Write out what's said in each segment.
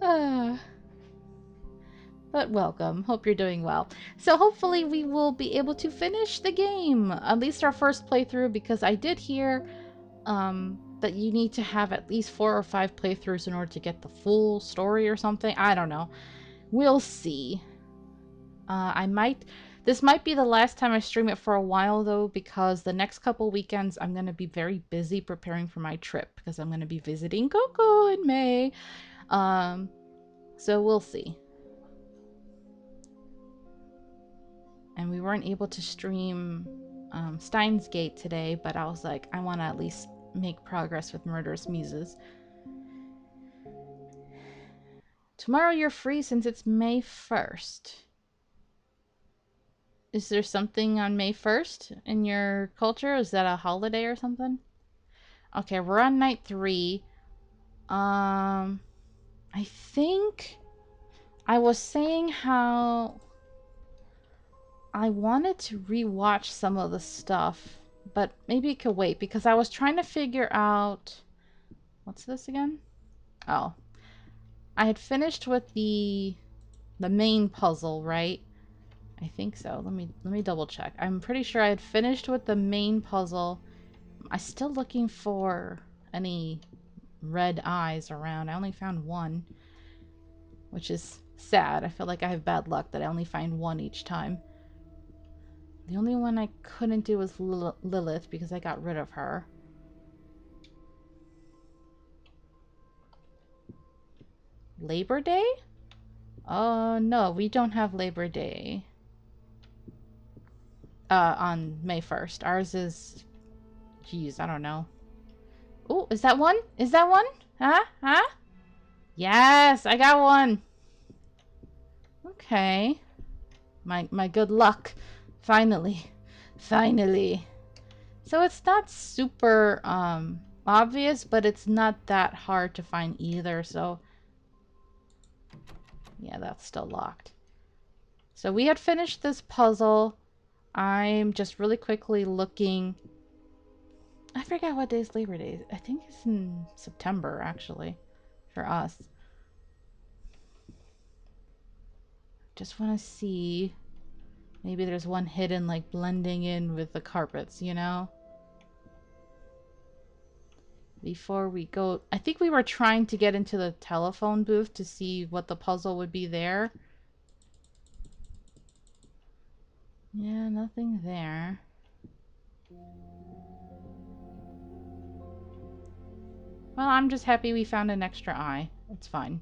Uh, but welcome. Hope you're doing well. So hopefully we will be able to finish the game. At least our first playthrough, because I did hear that you need to have at least 4 or 5 playthroughs in order to get the full story or something. I don't know. We'll see. This might be the last time I stream it for a while though, because the next couple weekends I'm going to be very busy preparing for my trip, because I'm going to be visiting Coco in May. So we'll see. And we weren't able to stream Steins Gate today, but I was like, I want to at least make progress with Murderous Muses. Tomorrow you're free since it's May 1st. Is there something on May 1st in your culture? Is that a holiday or something? Okay, we're on night 3. I think I was saying how I wanted to rewatch some of the stuff, but maybe it could wait because I was trying to figure out... What's this again? Oh. I had finished with the main puzzle, right? I think so. Let me double check. I'm pretty sure I had finished with the main puzzle. I'm still looking for any red eyes around. I only found one, which is sad. I feel like I have bad luck that I only find one each time. The only one I couldn't do was Lilith because I got rid of her. Labor Day? No, we don't have Labor Day. On May 1st. Ours is... Geez, I don't know. Oh, is that one? Is that one? Huh? Huh? Yes, I got one. Okay. My good luck. Finally. Finally. So it's not super obvious, but it's not that hard to find either, so yeah, that's still locked. So we had finished this puzzle. I'm just really quickly looking. I forgot what day's Labor Day. I think it's in September, actually, for us. Just want to see. Maybe there's one hidden, like, blending in with the carpets, you know? Before we go... I think we were trying to get into the telephone booth to see what the puzzle would be there. Yeah, nothing there. Well, I'm just happy we found an extra eye. It's fine.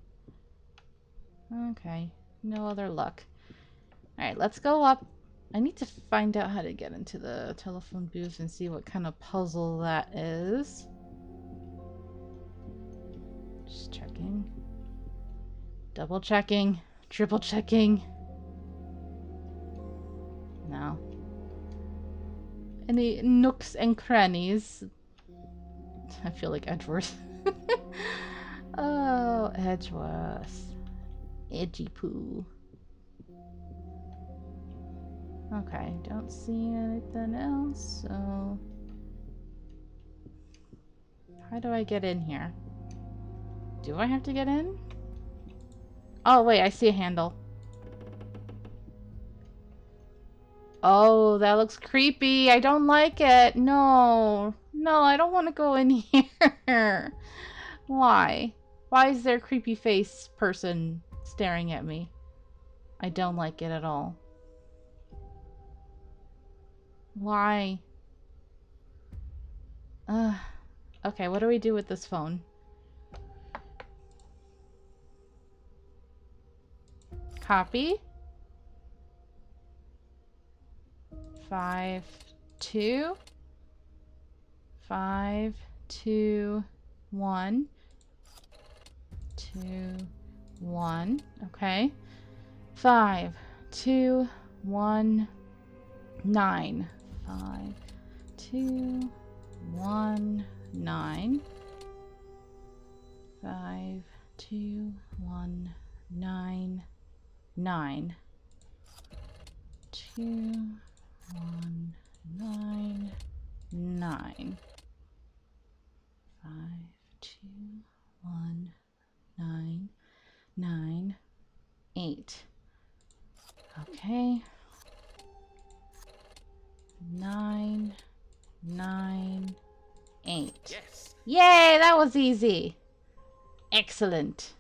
Okay. No other luck. Alright, let's go up. I need to find out how to get into the telephone booth and see what kind of puzzle that is. Just checking. Double checking. Triple checking. No. Any nooks and crannies? I feel like Edgeworth. Oh, Edgeworth. Edgy poo. Okay, don't see anything else, so... How do I get in here? Do I have to get in? Oh, wait, I see a handle. Oh, that looks creepy. I don't like it. No. No, I don't want to go in here. Why? Why is there a creepy face person staring at me? I don't like it at all. Why? Okay, what do we do with this phone? Copy. 5, 2. 5, 2, 1. 2, 1. Okay. 5, 2, 1, 9. 5, 2, 1, 9. 5, 2, 1, 9. 9. 2, 1, 9. 9. 5, 2, 1, 9. was easy. Excellent.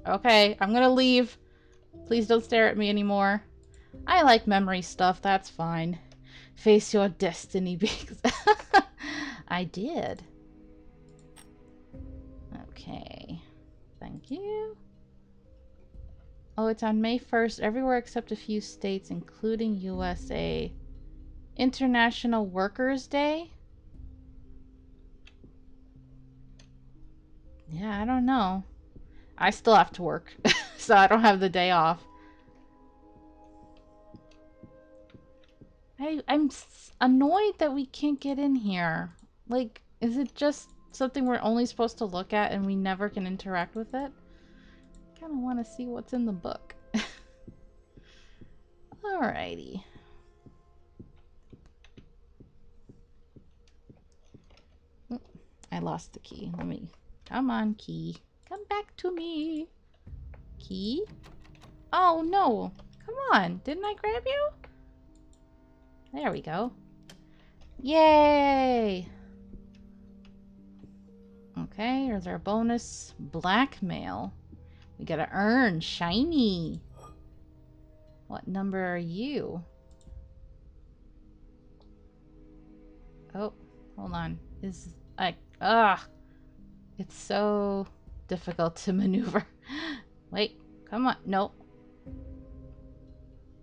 Okay, I'm gonna leave. Please don't stare at me anymore. I like memory stuff, that's fine. Face your destiny, because I did. Okay. Thank you. Oh, it's on May 1st, everywhere except a few states, including USA. International Workers' Day? Yeah, I don't know. I still have to work, so I don't have the day off. I'm annoyed that we can't get in here. Like, is it just something we're only supposed to look at and we never can interact with it? I kind of want to see what's in the book. Alrighty. I lost the key. Let me... Come on, key. Come back to me. Key? Oh, no. Come on. Didn't I grab you? There we go. Yay! Okay, here's our bonus. Blackmail. We gotta earn. Shiny. What number are you? Oh, hold on. Is... It's so difficult to maneuver. Wait, come on. Nope.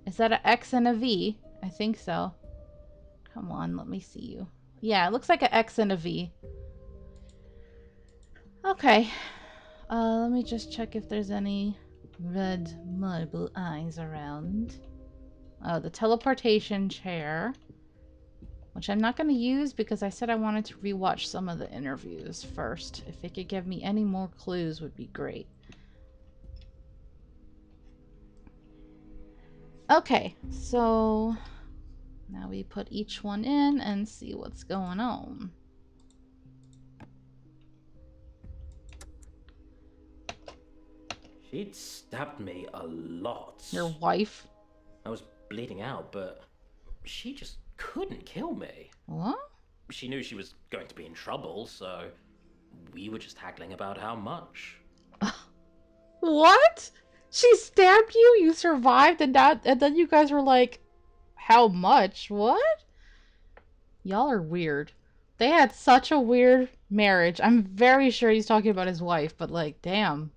Is that an X and a V? I think so. Come on, let me see you. Yeah, it looks like an X and a V. Okay. Let me just check if there's any red marble eyes around. Oh, the teleportation chair. Which I'm not going to use because I said I wanted to rewatch some of the interviews first. If it could give me any more clues would be great. Okay, so now we put each one in and see what's going on. She'd stabbed me a lot. Your wife? I was bleeding out, but she just couldn't kill me. What? She knew she was going to be in trouble, so we were just haggling about how much. What? She stabbed you? You survived and then you guys were like, how much? What? Y'all are weird. They had such a weird marriage. I'm very sure he's talking about his wife, but like, damn.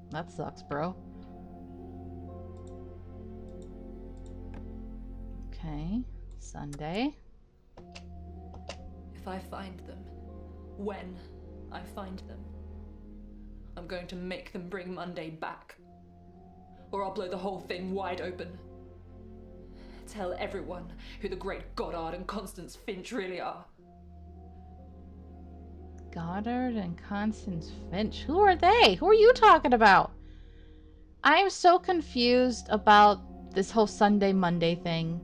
That sucks, bro. Okay. Sunday. If I find them, when I find them, I'm going to make them bring Monday back. Or I'll blow the whole thing wide open. Tell everyone who the great Goddard and Constance Finch really are. Goddard and Constance Finch. Who are they? Who are you talking about? I am so confused about this whole Sunday Monday thing.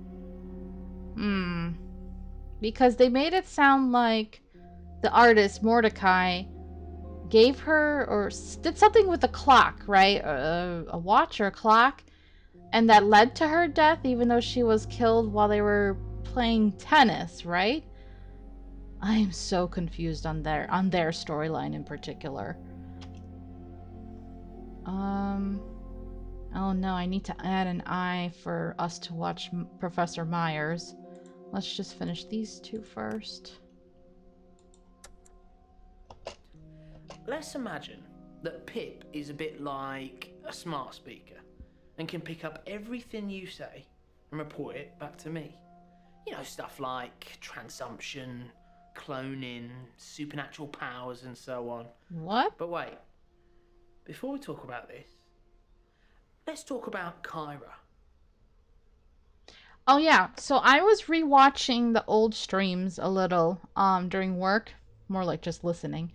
Because they made it sound like the artist, Mordecai, gave her or did something with a clock, right? A watch or a clock. And that led to her death even though she was killed while they were playing tennis, right? I am so confused on their storyline in particular. Oh no, I need to add an eye for us to watch Professor Myers. Let's just finish these two first. Let's imagine that Pip is a bit like a smart speaker and can pick up everything you say and report it back to me. You know, stuff like transumption, cloning, supernatural powers, and so on. What? But wait, before we talk about this, let's talk about Kyra. Oh yeah, so I was rewatching the old streams a little during work, more like just listening.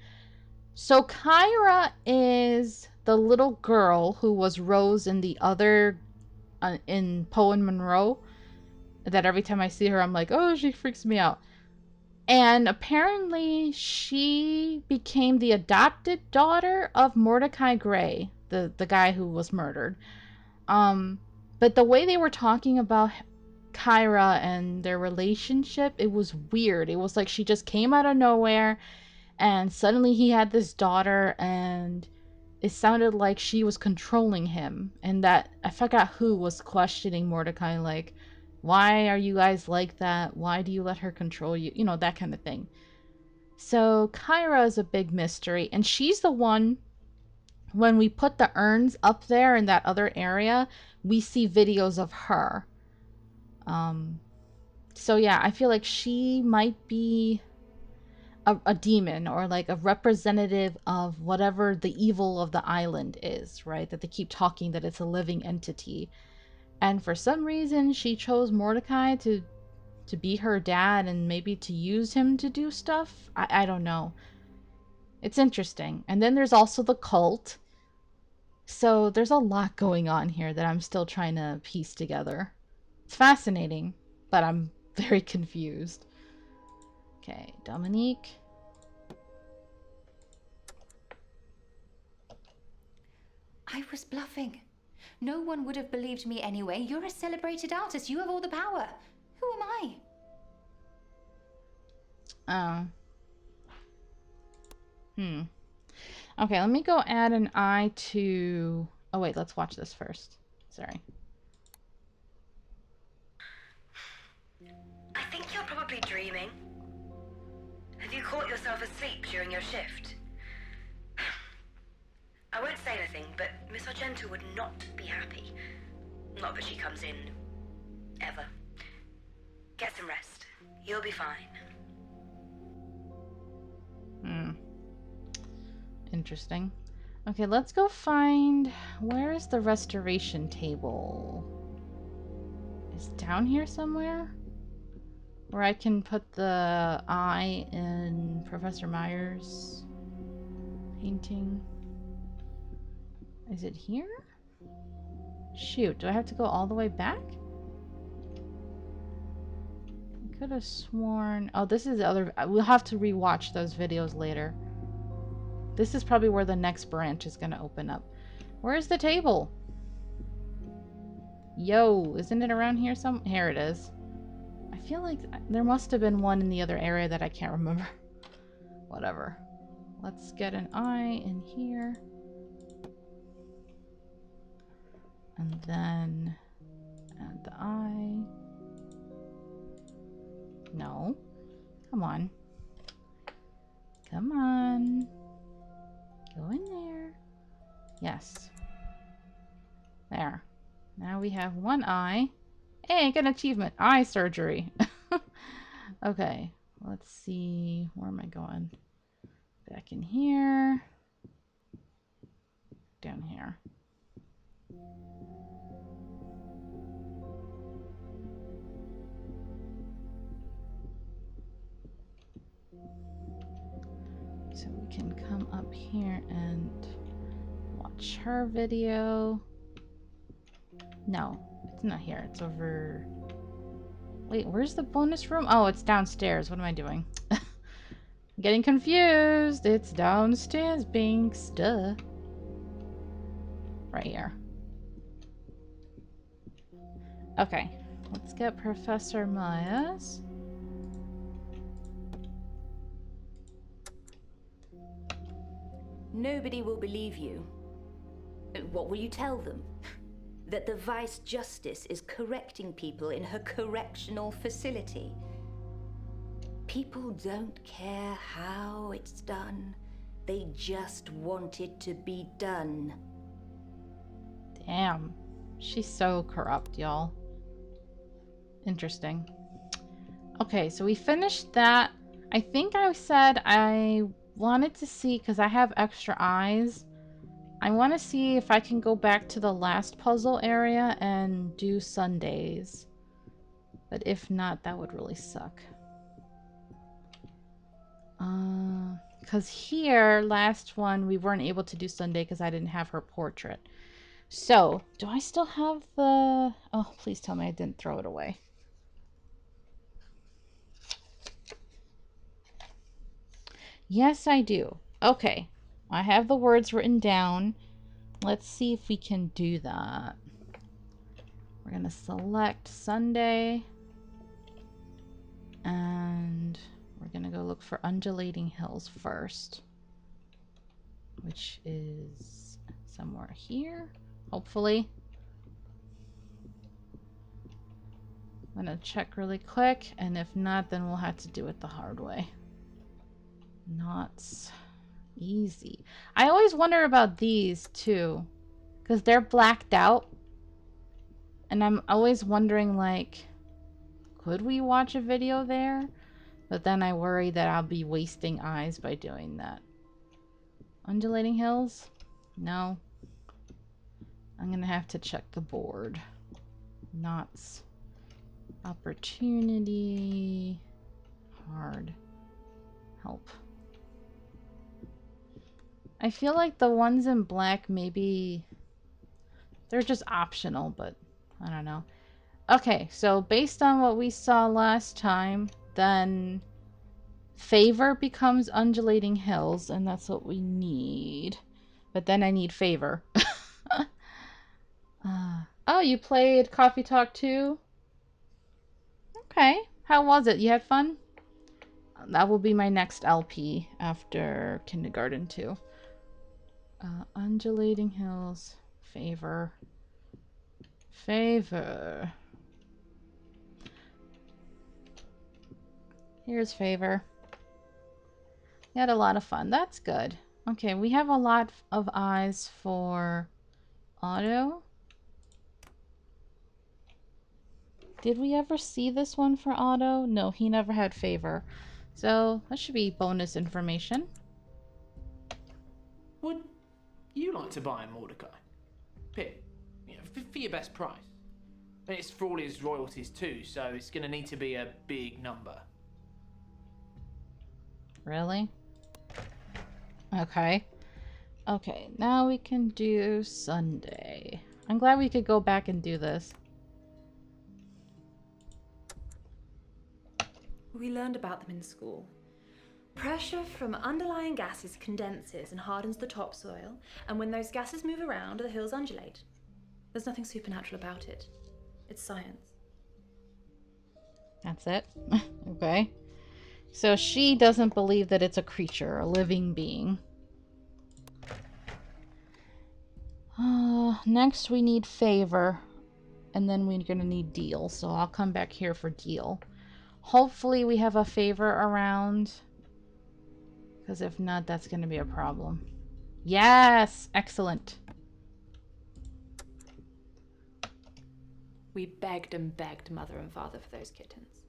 So Kyra is the little girl who was Rose in the other in Poe and Monroe. That every time I see her, I'm like, oh, she freaks me out. And apparently she became the adopted daughter of Mordecai Gray, the guy who was murdered. But the way they were talking about Kyra and their relationship, it was weird. It was like she just came out of nowhere and suddenly he had this daughter, and it sounded like she was controlling him, and that I forgot who was questioning Mordecai, like, why are you guys like that? Why do you let her control you? You know, that kind of thing. So Kyra is a big mystery, and she's the one, when we put the urns up there in that other area, we see videos of her. So yeah, I feel like she might be a demon, or like a representative of whatever the evil of the island is, right? That they keep talking that it's a living entity. And for some reason, she chose Mordecai to be her dad and maybe to use him to do stuff. I don't know. It's interesting. And then there's also the cult. So there's a lot going on here that I'm still trying to piece together. It's fascinating, but I'm very confused. Okay, Dominique. I was bluffing. No one would have believed me anyway. You're a celebrated artist. You have all the power. Who am I? Okay, let me go add an eye to... Oh, wait, let's watch this first. Sorry. I think you're probably dreaming. Have you caught yourself asleep during your shift? I won't say anything, but Miss Argento would not be happy. Not that she comes in... ever. Get some rest. You'll be fine. Interesting. Okay, let's go find... Where is the restoration table? Is it down here somewhere? Where I can put the eye in Professor Myers' painting. Is it here? Shoot, do I have to go all the way back? I could have sworn... Oh, this is the other... We'll have to rewatch those videos later. This is probably where the next branch is going to open up. Where's the table? Yo, isn't it around here some... Here it is. I feel like there must have been one in the other area that I can't remember. Whatever. Let's get an eye in here. And then add the eye. No. Come on. Come on. Go in there. Yes. There. Now we have one eye. Hey, I got an achievement. Eye surgery. Okay. Let's see. Where am I going? Back in here. Down here. So we can come up here and watch her video. No, it's not here. It's over... Wait, where's the bonus room? Oh, it's downstairs. What am I doing? Getting confused. It's downstairs, Binks. Duh. Right here. Okay, let's get Professor Myers. Nobody will believe you. What will you tell them? That the Vice Justice is correcting people in her correctional facility. People don't care how it's done. They just want it to be done. Damn. She's so corrupt, y'all. Interesting. Okay, so we finished that. I think I said I wanted to see, because I have extra eyes, I want to see if I can go back to the last puzzle area and do Sundays. But if not, that would really suck. Because here, last one, we weren't able to do Sunday because I didn't have her portrait. So, do I still have the... Oh, please tell me I didn't throw it away. Yes, I do. Okay. I have the words written down. Let's see if we can do that. We're gonna select Sunday. And we're gonna go look for Undulating Hills first. Which is somewhere here, hopefully. I'm gonna check really quick, and if not, then we'll have to do it the hard way. Not easy. I always wonder about these too, because they're blacked out. And I'm always wondering, like, could we watch a video there? But then I worry that I'll be wasting eyes by doing that. Undulating Hills? No. I'm gonna have to check the board. Knots. Opportunity. Hard. Help. I feel like the ones in black, maybe they're just optional, but I don't know. Okay, so based on what we saw last time, then Favor becomes Undulating Hills, and that's what we need. But then I need Favor. Oh, you played Coffee Talk too? Okay. How was it? You had fun? That will be my next LP after Kindergarten 2. Undulating Hills. Favor. Favor. Here's Favor. We had a lot of fun. That's good. Okay, we have a lot of eyes for Otto. Did we ever see this one for Otto? No, he never had Favor. So that should be bonus information. Would you like to buy Mordecai? Pip, you know, for your best price. And it's for all his royalties too, so it's going to need to be a big number. Really? Okay. Okay, now we can do Sunday. I'm glad we could go back and do this. We learned about them in school. Pressure from underlying gases condenses and hardens the topsoil, and when those gases move around, the hills undulate. There's nothing supernatural about it. It's science. That's it? Okay. So she doesn't believe that it's a creature, a living being. Next we need Favor. And then we're gonna need Deal, so I'll come back here for Deal. Hopefully we have a Favor around. Because if not, that's gonna be a problem. Yes! Excellent. We begged and begged Mother and Father for those kittens.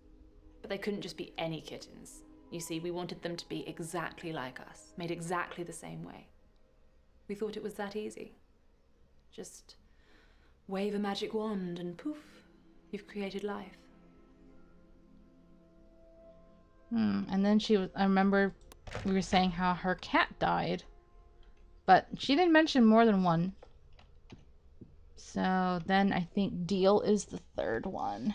But they couldn't just be any kittens. You see, we wanted them to be exactly like us, made exactly the same way. We thought it was that easy. Just wave a magic wand and poof, you've created life. And then I remember we were saying how her cat died. But she didn't mention more than one. So then I think Deal is the third one.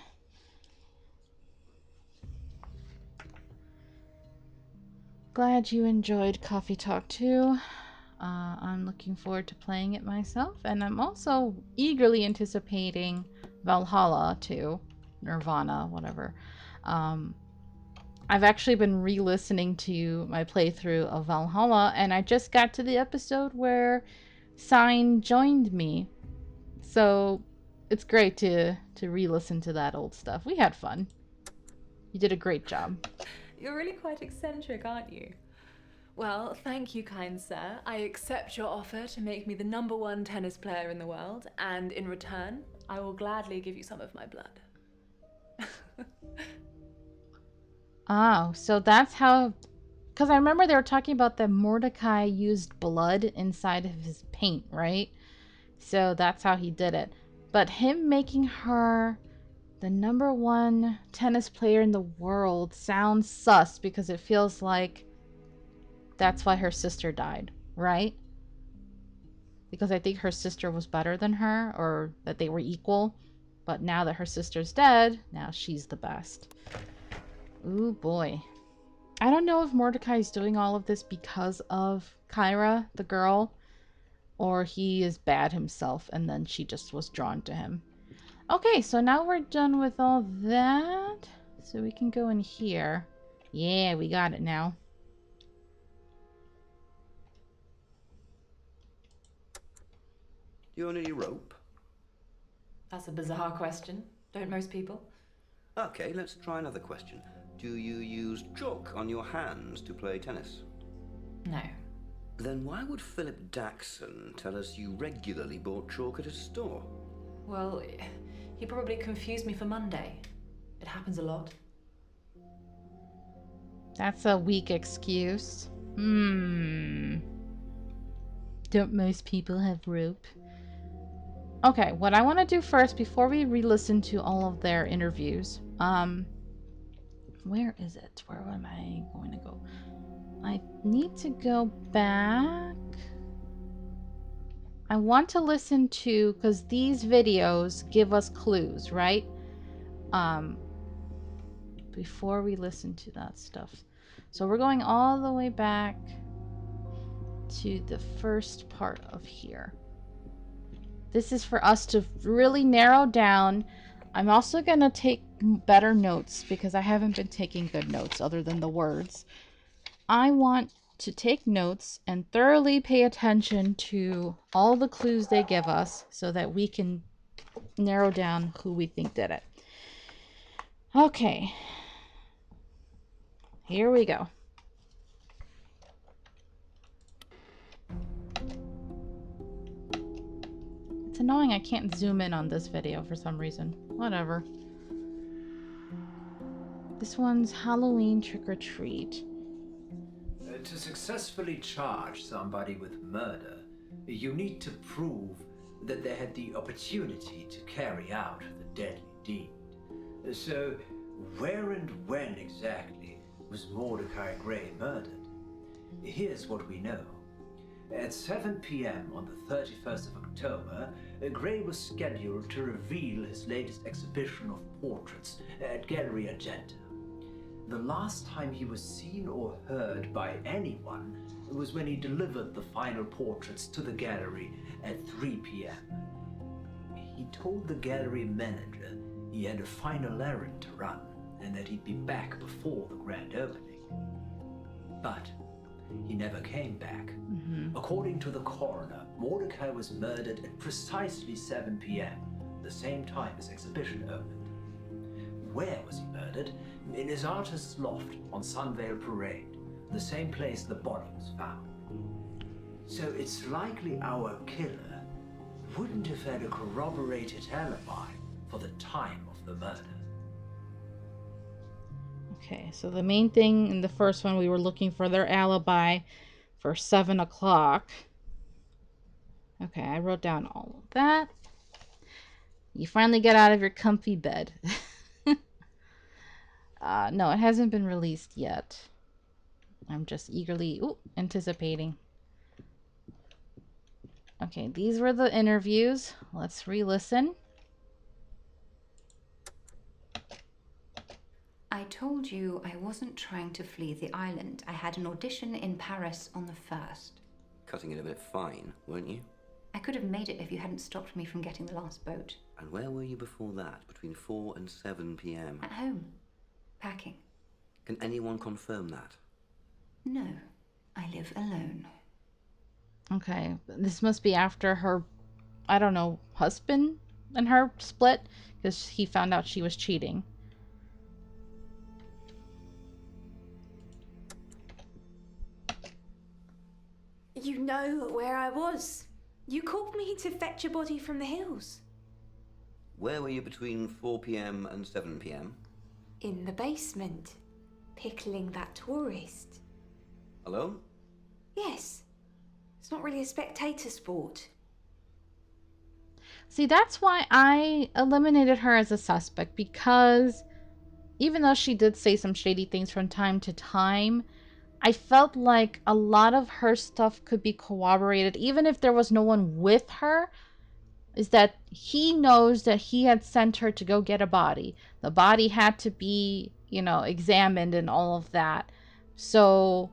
Glad you enjoyed Coffee Talk too. I'm looking forward to playing it myself, and I'm also eagerly anticipating Valhalla too. Nirvana, whatever. I've actually been re-listening to my playthrough of Valhalla, and I just got to the episode where Sign joined me. So it's great to re-listen to that old stuff. We had fun. You did a great job. You're really quite eccentric, aren't you? Well, thank you, kind sir. I accept your offer to make me the #1 tennis player in the world, and in return, I will gladly give you some of my blood. Oh, so that's how... Because I remember they were talking about that Mordecai used blood inside of his paint, right? So that's how he did it. But him making her the #1 tennis player in the world sounds sus, because it feels like that's why her sister died, right? Because I think her sister was better than her, or that they were equal. But now that her sister's dead, now she's the best. Ooh, boy. I don't know if Mordecai is doing all of this because of Kyra, the girl, or he is bad himself and then she just was drawn to him. Okay, so now we're done with all that. So we can go in here. Yeah, we got it now. Do you own any rope? That's a bizarre question. Don't most people? Okay, let's try another question. Do you use chalk on your hands to play tennis? No. Then why would Philip Daxon tell us you regularly bought chalk at his store? Well, he probably confused me for Monday. It happens a lot. That's a weak excuse. Don't most people have rope? Okay, what I want to do first before we re-listen to all of their interviews, where is it? Where am I going to go? I need to go back. I want to listen to, because these videos give us clues, right? Before we listen to that stuff. So we're going all the way back to the first part of here. This is for us to really narrow down. I'm also going to take better notes because I haven't been taking good notes other than the words. I want to take notes and thoroughly pay attention to all the clues they give us so that we can narrow down who we think did it. Okay. Here we go. It's annoying I can't zoom in on this video for some reason. Whatever. This one's Halloween Trick or Treat. To successfully charge somebody with murder, you need to prove that they had the opportunity to carry out the deadly deed. So, where and when exactly was Mordecai Gray murdered? Here's what we know. At 7 p.m. on the 31st of October, Gray was scheduled to reveal his latest exhibition of portraits at Gallery Argenta. The last time he was seen or heard by anyone was when he delivered the final portraits to the gallery at 3 p.m. He told the gallery manager he had a final errand to run and that he'd be back before the grand opening. But he never came back. According to the coroner, Mordecai was murdered at precisely 7 p.m., the same time his exhibition opened. Where was he murdered? In his artist's loft on Sunvale Parade, the same place the body was found. So it's likely our killer wouldn't have had a corroborated alibi for the time of the murder. Okay, so the main thing in the first one, we were looking for their alibi for 7 o'clock. Okay, I wrote down all of that. You finally get out of your comfy bed. No, it hasn't been released yet. I'm just eagerly anticipating. Okay, these were the interviews. Let's re-listen. I told you I wasn't trying to flee the island. I had an audition in Paris on the 1st. Cutting it a bit fine, weren't you? I could have made it if you hadn't stopped me from getting the last boat. And where were you before that, between 4 and 7 p.m.? At home. Packing. Can anyone confirm that? No. I live alone. Okay, this must be after her, I don't know, husband and her split, because he found out she was cheating. You know where I was. You called me to fetch a body from the hills. Where were you between 4 p.m. and 7 p.m.? In the basement. Pickling that tourist. Alone? Yes. It's not really a spectator sport. See, that's why I eliminated her as a suspect, because even though she did say some shady things from time to time, I felt like a lot of her stuff could be corroborated, even if there was no one with her, is that he knows that he had sent her to go get a body. The body had to be, examined and all of that. So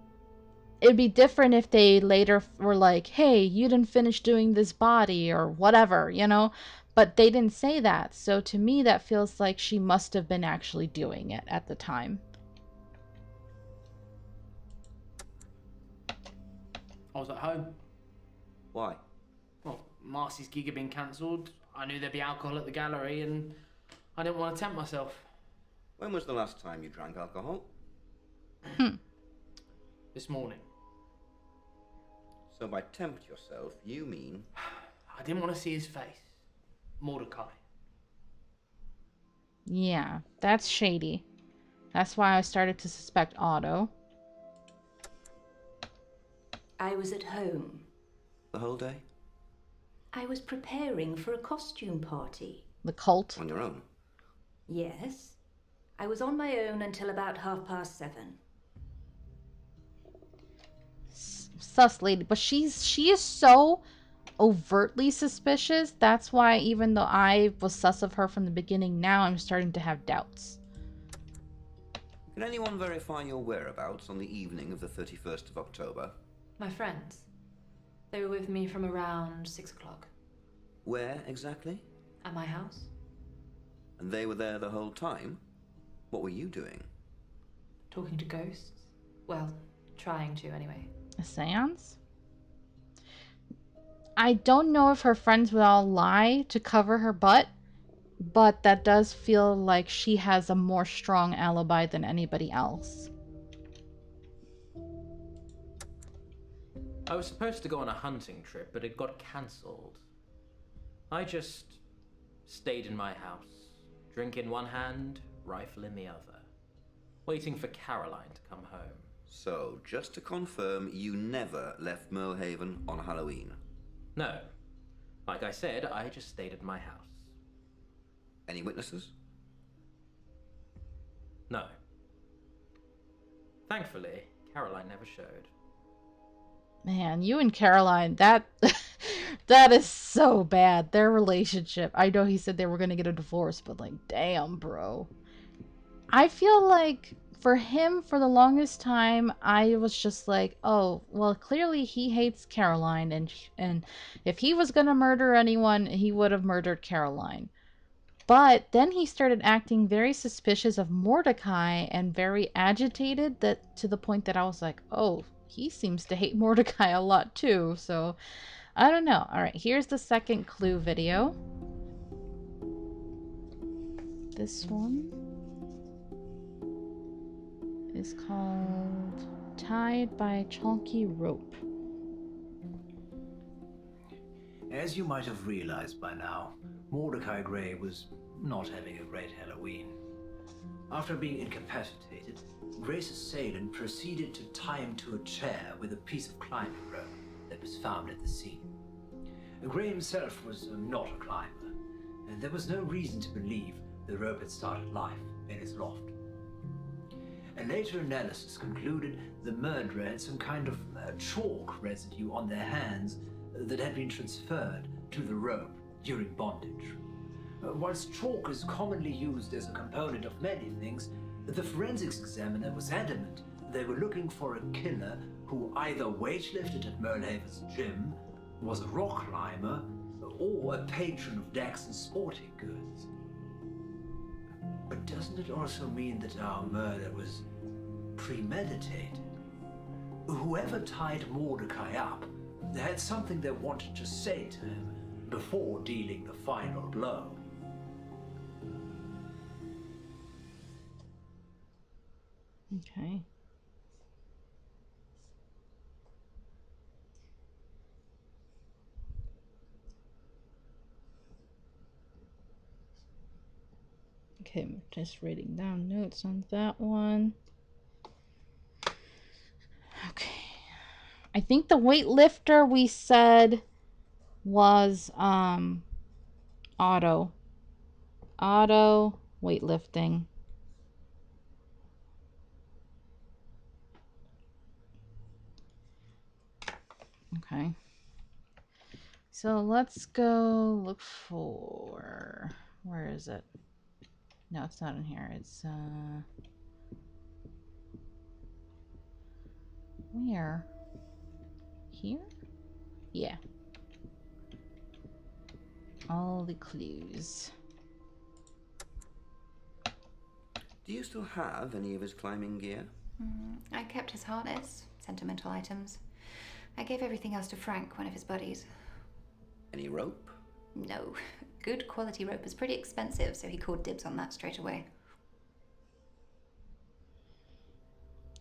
it'd be different if they later were like, hey, you didn't finish doing this body or whatever, you know? But they didn't say that. So to me, that feels like she must have been actually doing it at the time. I was at home. Why? Well, Marcy's gig had been cancelled. I knew there'd be alcohol at the gallery, and I didn't want to tempt myself. When was the last time you drank alcohol? This morning. So by tempt yourself, you mean... I didn't want to see his face. Mordecai. Yeah, that's shady. That's why I started to suspect Otto. I was at home. The whole day? I was preparing for a costume party. The cult. On your own? Yes. I was on my own until about 7:30. Sus lady, but she is so overtly suspicious. That's why even though I was sus of her from the beginning, now I'm starting to have doubts. Can anyone verify your whereabouts on the evening of the 31st of October? My friends. They were with me from around 6 o'clock. Where exactly? At my house. And they were there the whole time? What were you doing? Talking to ghosts. Well, trying to anyway. A seance? I don't know if her friends would all lie to cover her butt, but that does feel like she has a more strong alibi than anybody else. I was supposed to go on a hunting trip, but it got cancelled. I just stayed in my house, drink in one hand, rifle in the other, waiting for Caroline to come home. So, just to confirm, you never left Merlehaven on Halloween? No. Like I said, I just stayed at my house. Any witnesses? No. Thankfully, Caroline never showed. Man, you and Caroline, that that is so bad. Their relationship. I know he said they were going to get a divorce, but like, damn, bro. I feel like for him, for the longest time, I was just like, oh, well, clearly he hates Caroline, and if he was going to murder anyone, he would have murdered Caroline. But then he started acting very suspicious of Mordecai and very agitated, that to the point that I was like, oh, he seems to hate Mordecai a lot too. So I don't know. All right, here's the second clue video. This one is called Tied by a Chalky Rope. As you might have realized by now, Mordecai Grey was not having a great Halloween. After being incapacitated, Gray's assailant proceeded to tie him to a chair with a piece of climbing rope that was found at the scene. Gray himself was not a climber, and there was no reason to believe the rope had started life in his loft. A later analysis concluded the murderer had some kind of chalk residue on their hands that had been transferred to the rope during bondage. Whilst chalk is commonly used as a component of many things, the forensics examiner was adamant they were looking for a killer who either weightlifted at Merlehaven's gym, was a rock climber, or a patron of Daxon's sporting goods. But doesn't it also mean that our murder was premeditated? Whoever tied Mordecai up had something they wanted to say to him before dealing the final blow. Okay. Okay, I'm just writing down notes on that one. Okay. I think the weightlifter we said was Otto. Otto weightlifting. Okay. So let's go look for, where is it? No, it's not in here. It's Where? Here? Yeah. All the clues. Do you still have any of his climbing gear? I kept his harness, sentimental items. I gave everything else to Frank, one of his buddies. Any rope? No. Good quality rope is pretty expensive, so he called dibs on that straight away.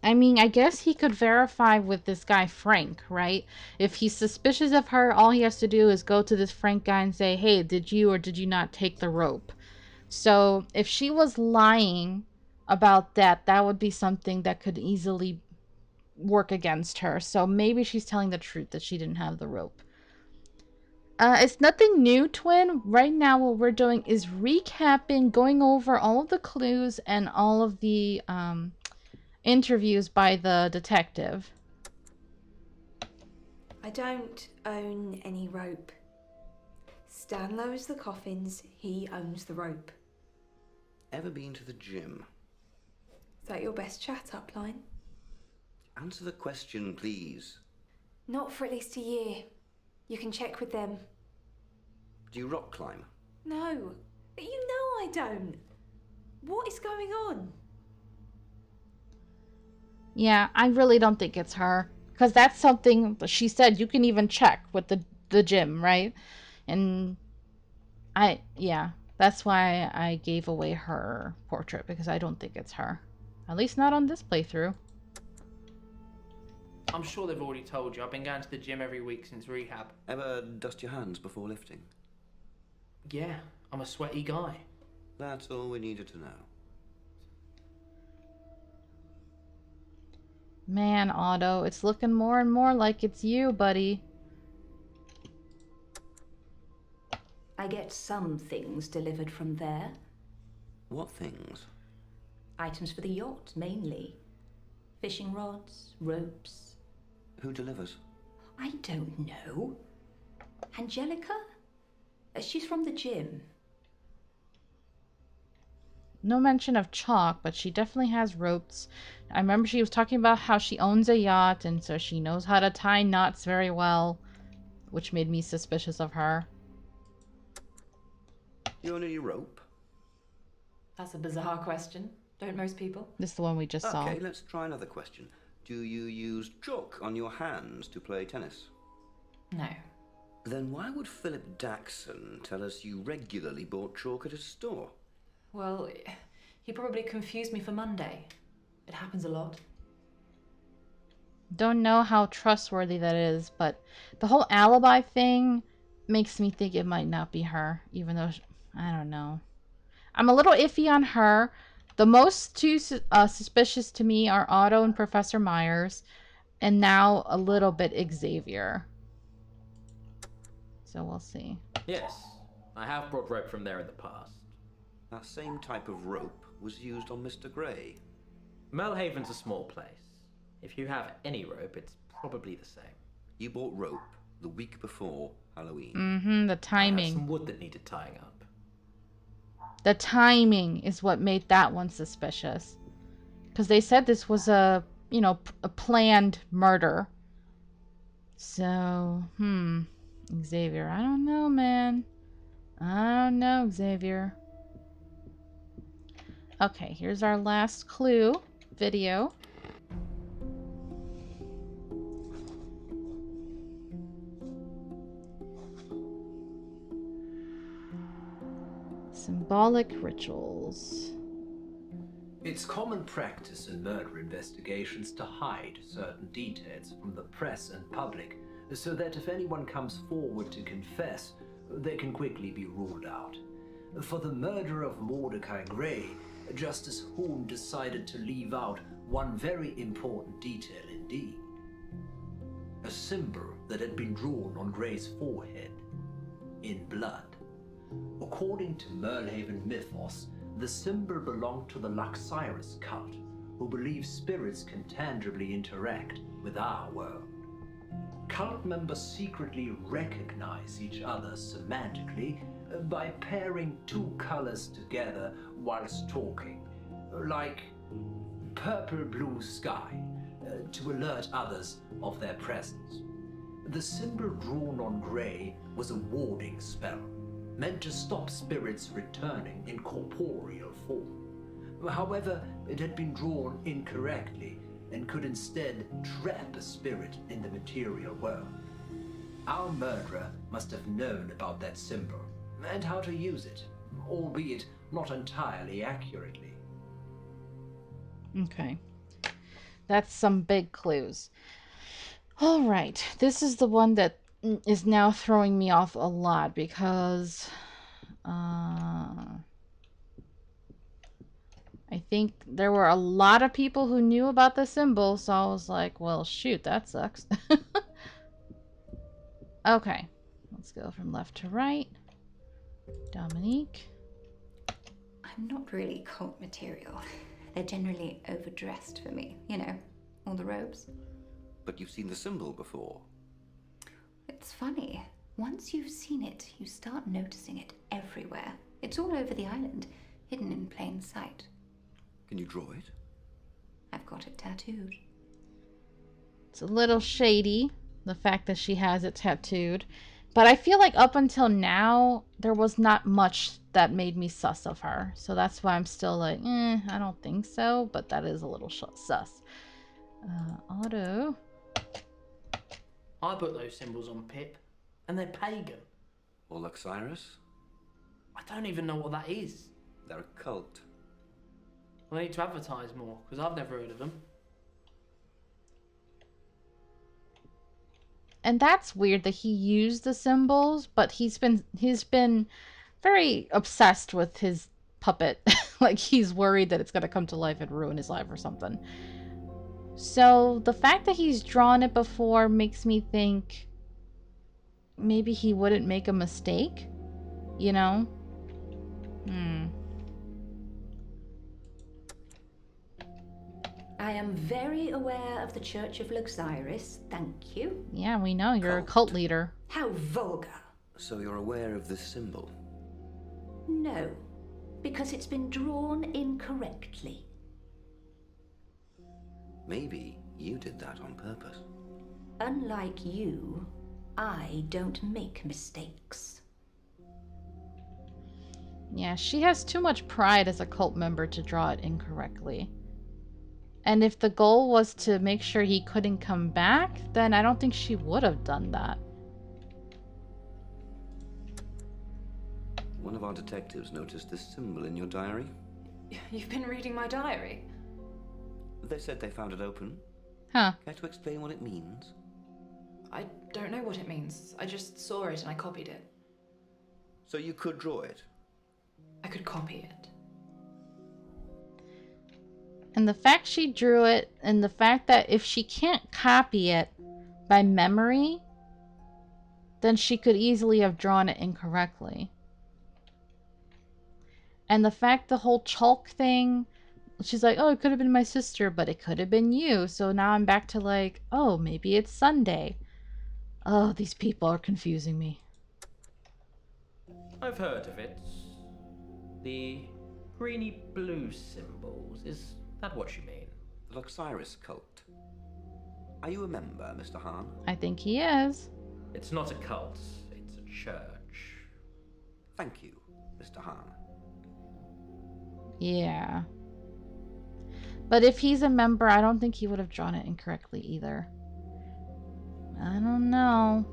I mean, I guess he could verify with this guy Frank, right? If he's suspicious of her, all he has to do is go to this Frank guy and say, hey, did you or did you not take the rope? So if she was lying about that, that would be something that could easily work against her. So maybe she's telling the truth that she didn't have the rope. It's nothing new, Twin. Right now what we're doing is recapping, going over all of the clues and all of the interviews by the detective. I don't own any rope. Stan lowers the coffins, he owns the rope. Ever been to the gym? Is that your best chat up line? Answer the question, please. Not for at least a year. You can check with them. Do you rock climb? No, you know I don't. What is going on? Yeah, I really don't think it's her. Because that's something she said you can even check with the gym, right? And yeah, that's why I gave away her portrait, because I don't think it's her. At least not on this playthrough. I'm sure they've already told you. I've been going to the gym every week since rehab. Ever dust your hands before lifting? Yeah, I'm a sweaty guy. That's all we needed to know. Man, Otto, it's looking more and more like it's you, buddy. I get some things delivered from there. What things? Items for the yacht, mainly. Fishing rods, ropes. Who delivers? I don't know. Angelica? She's from the gym. No mention of chalk, but she definitely has ropes. I remember she was talking about how she owns a yacht, and so she knows how to tie knots very well, which made me suspicious of her. You own any rope? That's a bizarre question. Don't most people? This is the one we just saw. Okay, let's try another question. Do you use chalk on your hands to play tennis? No. Then why would Philip Daxon tell us you regularly bought chalk at his store? Well, he probably confused me for Monday. It happens a lot. Don't know how trustworthy that is, but the whole alibi thing makes me think it might not be her, even though, I don't know. I'm a little iffy on her. The most two suspicious to me are Otto and Professor Myers, and now a little bit Xavier. So we'll see. Yes, I have brought rope from there in the past. That same type of rope was used on Mr. Grey. Melhaven's a small place. If you have any rope, it's probably the same. You bought rope the week before Halloween. Mm-hmm, the I have timing. some wood that needed tying up. The timing is what made that one suspicious. Because they said this was a planned murder. So, Xavier, I don't know, man. I don't know, Xavier. Okay, here's our last clue video. Symbolic rituals. It's common practice in murder investigations to hide certain details from the press and public, so that if anyone comes forward to confess, they can quickly be ruled out. For the murder of Mordecai Gray, Justice Horn decided to leave out one very important detail indeed. A symbol that had been drawn on Gray's forehead, in blood. According to Merlhaven mythos, the symbol belonged to the Luxyrus cult, who believe spirits can tangibly interact with our world. Cult members secretly recognize each other semantically by pairing two colors together whilst talking, like purple blue sky, to alert others of their presence. The symbol drawn on Grey was a warding spell, meant to stop spirits returning in corporeal form. However, it had been drawn incorrectly and could instead trap a spirit in the material world. Our murderer must have known about that symbol and how to use it, albeit not entirely accurately. Okay. That's some big clues. All right. This is the one that is now throwing me off a lot because I think there were a lot of people who knew about the symbol, so I was like, well, shoot, that sucks. Okay. Let's go from left to right. Dominique. I'm not really cult material. They're generally overdressed for me, you know, all the robes. But you've seen the symbol before. It's funny. Once you've seen it, you start noticing it everywhere. It's all over the island, hidden in plain sight. Can you draw it? I've got it tattooed. It's a little shady, the fact that she has it tattooed. But I feel like up until now, there was not much that made me sus of her. So that's why I'm still like, I don't think so. But that is a little sus. Auto. I put those symbols on Pip, and they're pagan. Or Luxyrus? I don't even know what that is. They're a cult. I need to advertise more, because I've never heard of them. And that's weird that he used the symbols, but he's been very obsessed with his puppet. Like he's worried that it's going to come to life and ruin his life or something. So the fact that he's drawn it before makes me think maybe he wouldn't make a mistake, you know? I am very aware of the Church of Luxyrus, thank you. Yeah, we know. You're a cult leader. How vulgar. So you're aware of this symbol? No, because it's been drawn incorrectly. Maybe you did that on purpose. Unlike you, I don't make mistakes. Yeah, she has too much pride as a cult member to draw it incorrectly. And if the goal was to make sure he couldn't come back, then I don't think she would have done that. One of our detectives noticed this symbol in your diary. You've been reading my diary? They said they found it open. Huh. Care to explain what it means? I don't know what it means. I just saw it and I copied it. So you could draw it? I could copy it. And the fact she drew it, and the fact that if she can't copy it by memory, then she could easily have drawn it incorrectly. And the fact the whole chalk thing, she's like, oh, it could have been my sister, but it could have been you. So now I'm back to like, oh, maybe it's Sunday. Oh, these people are confusing me. I've heard of it. The greeny blue symbols, is that what you mean? The Luxyrus cult. Are you a member, Mr. Hahn? I think he is. It's not a cult, it's a church. Thank you, Mr. Hahn. Yeah. But if he's a member, I don't think he would have drawn it incorrectly either. I don't know.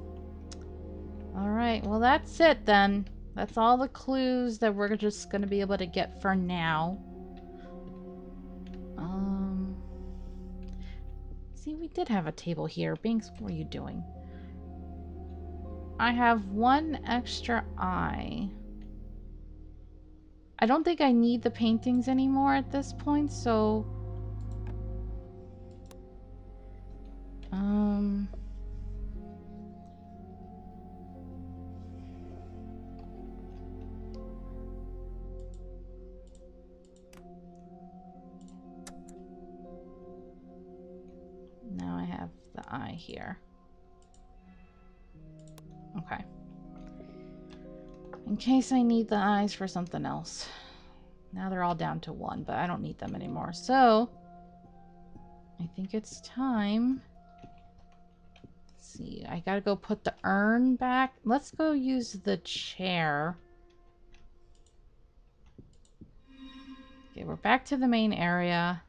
Alright, well that's it then. That's all the clues that we're just going to be able to get for now. See, we did have a table here. Binks, what are you doing? I have one extra eye. I don't think I need the paintings anymore at this point, so... Now I have the eye here. Okay. In case I need the eyes for something else. Now they're all down to one, but I don't need them anymore. So, I think it's time. Let's see, I gotta go put the urn back. Let's go use the chair. Okay, we're back to the main area.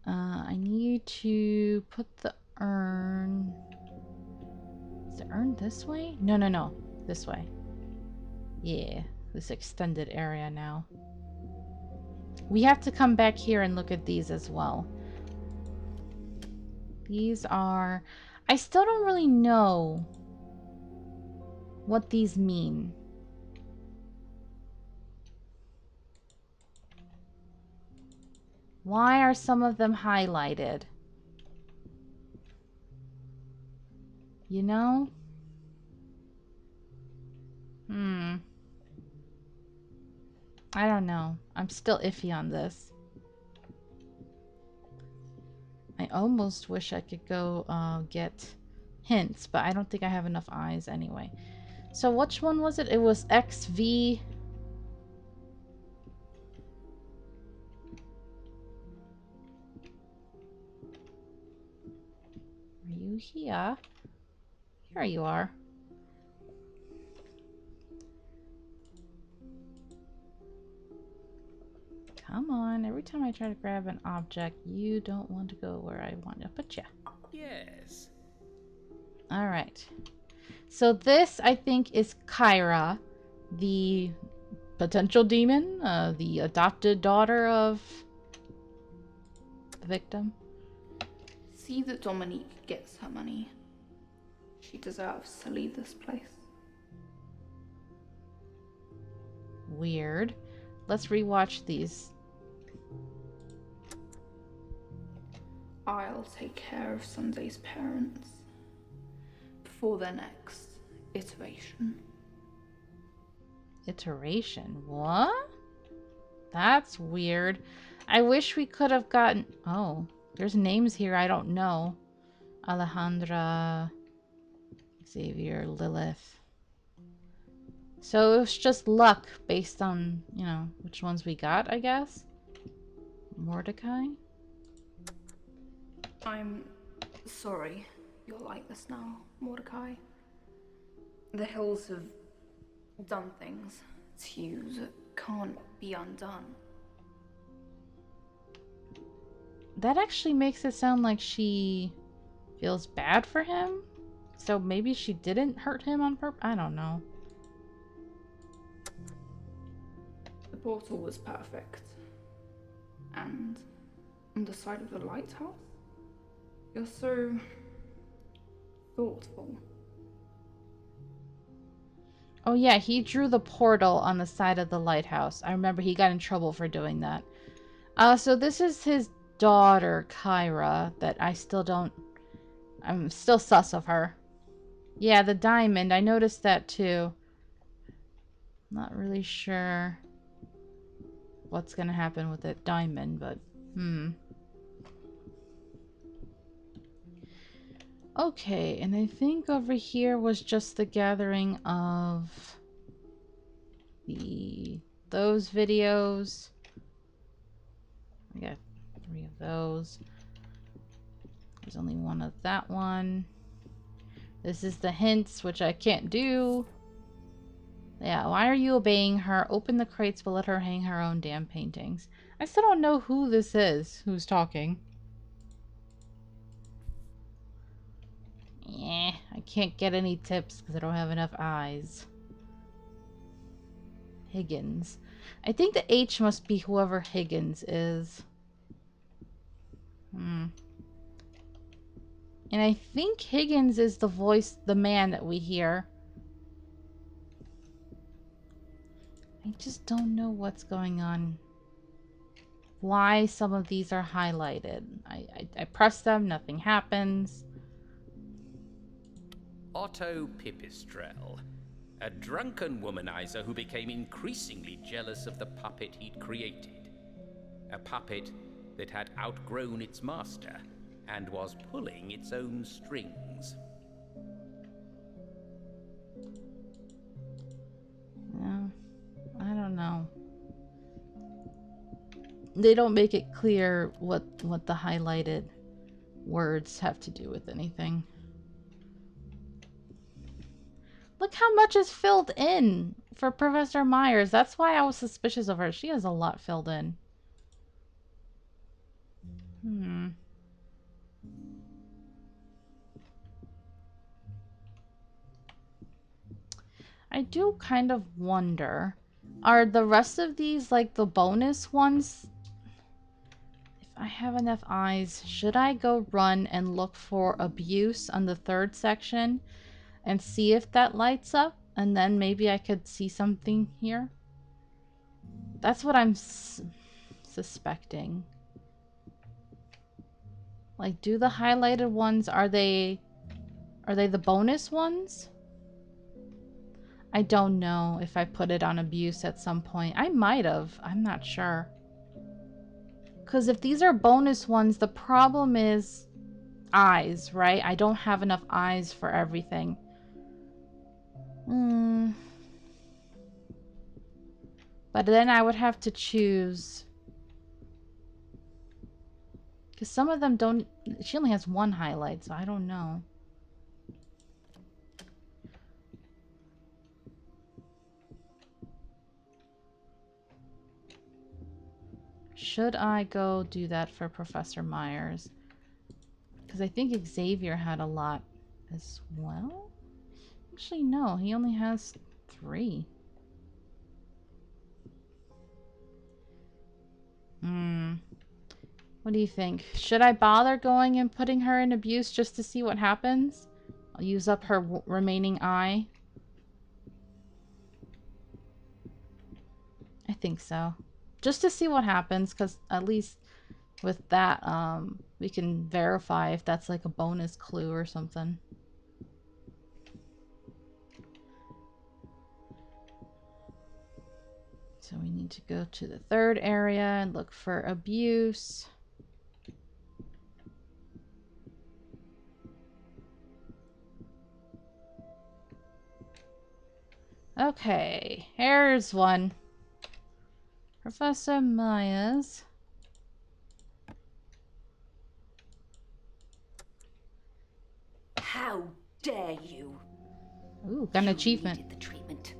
I need to put the urn... Is the urn this way? No, no, no. This way. Yeah, this extended area now. We have to come back here and look at these as well. These are... I still don't really know what these mean. Why are some of them highlighted? You know? I don't know. I'm still iffy on this. I almost wish I could go get hints, but I don't think I have enough eyes anyway. So which one was it? It was XV. Are you here? Here you are. Come on. Every time I try to grab an object, you don't want to go where I want to put you. Yes. Alright. So this, I think, is Kyra, the potential demon, the adopted daughter of the victim. See that Dominique gets her money. She deserves to leave this place. Weird. Let's rewatch these. I'll take care of Sunday's parents before their next iteration. Iteration? What? That's weird. I wish we could have gotten... Oh, there's names here I don't know. Alejandra, Xavier, Lilith. So it was just luck based on, you know, which ones we got, I guess. Mordecai? I'm sorry you're like this now, Mordecai. The Hills have done things to you that can't be undone. That actually makes it sound like she feels bad for him. So maybe she didn't hurt him on purpose? I don't know. The portal was perfect. And on the side of the lighthouse, you're so thoughtful. Oh yeah, he drew the portal on the side of the lighthouse. I remember he got in trouble for doing that. So this is his daughter, Kyra, that I still don't... I'm still sus of her. Yeah, the diamond. I noticed that too. Not really sure what's gonna happen with that diamond, but... Okay, and I think over here was just the gathering of those videos. I got 3 of those. There's only 1 of that one. This is the hints, which I can't do. Yeah, why are you obeying her? Open the crates, but let her hang her own damn paintings. I still don't know who this is, who's talking. Yeah, I can't get any tips because I don't have enough eyes. Higgins. I think the H must be whoever Higgins is. And I think Higgins is the voice, the man that we hear. I just don't know what's going on. Why some of these are highlighted. I press them, nothing happens. Otto Pipistrel, a drunken womanizer who became increasingly jealous of the puppet he'd created. A puppet that had outgrown its master and was pulling its own strings. Yeah, I don't know. they don't make it clear what the highlighted words have to do with anything. Look how much is filled in for Professor Myers. That's why I was suspicious of her. She has a lot filled in. I do kind of wonder, are the rest of these like the bonus ones? If I have enough eyes, should I go run and look for abuse on the 3rd section and see if that lights up? And then maybe I could see something here? That's what I'm suspecting. Like, do the highlighted ones, are they the bonus ones? I don't know if I put it on abuse at some point. I might have. I'm not sure. Because if these are bonus ones, the problem is eyes, right? I don't have enough eyes for everything. But then I would have to choose. Because some of them don't... She only has 1 highlight, so I don't know. Should I go do that for Professor Myers? Because I think Xavier had a lot as well. Actually, no. He only has 3. What do you think? Should I bother going and putting her in abuse just to see what happens? I'll use up her remaining eye. I think so. Just to see what happens, because at least with that, we can verify if that's like a bonus clue or something. So we need to go to the 3rd area and look for abuse. Okay, here's one. Professor Myers. How dare you? Ooh, got an achievement. You needed the treatment.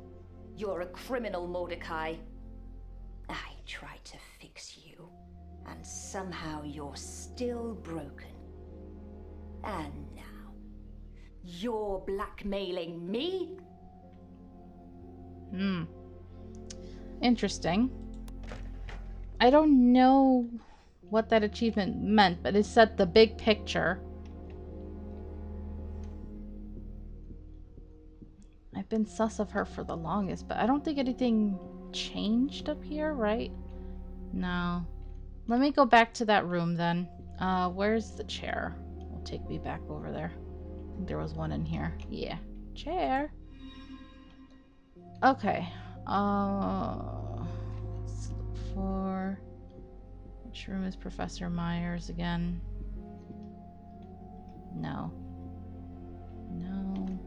You're a criminal, Mordecai. I tried to fix you, and somehow you're still broken. And now, you're blackmailing me? Interesting. I don't know what that achievement meant, but it said the big picture. I've been sus of her for the longest, but I don't think anything changed up here, right? No. Let me go back to that room then. Where's the chair? Will take me back over there. I think there was one in here. Yeah. Chair. Okay. Let's look for... Which room is Professor Myers again? No. No.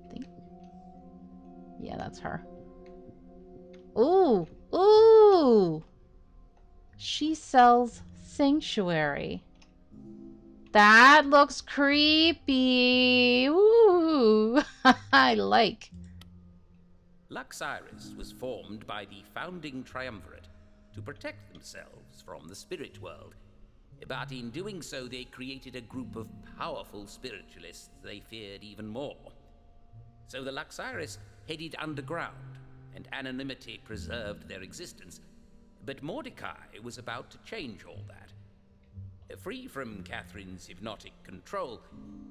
I think... Yeah, that's her. Ooh! Ooh! She sells Sanctuary. That looks creepy. Ooh! I like. Luxiris was formed by the founding triumvirate to protect themselves from the spirit world. But in doing so, they created a group of powerful spiritualists they feared even more. So the Luxiris headed underground, and anonymity preserved their existence. But Mordecai was about to change all that. Free from Catherine's hypnotic control,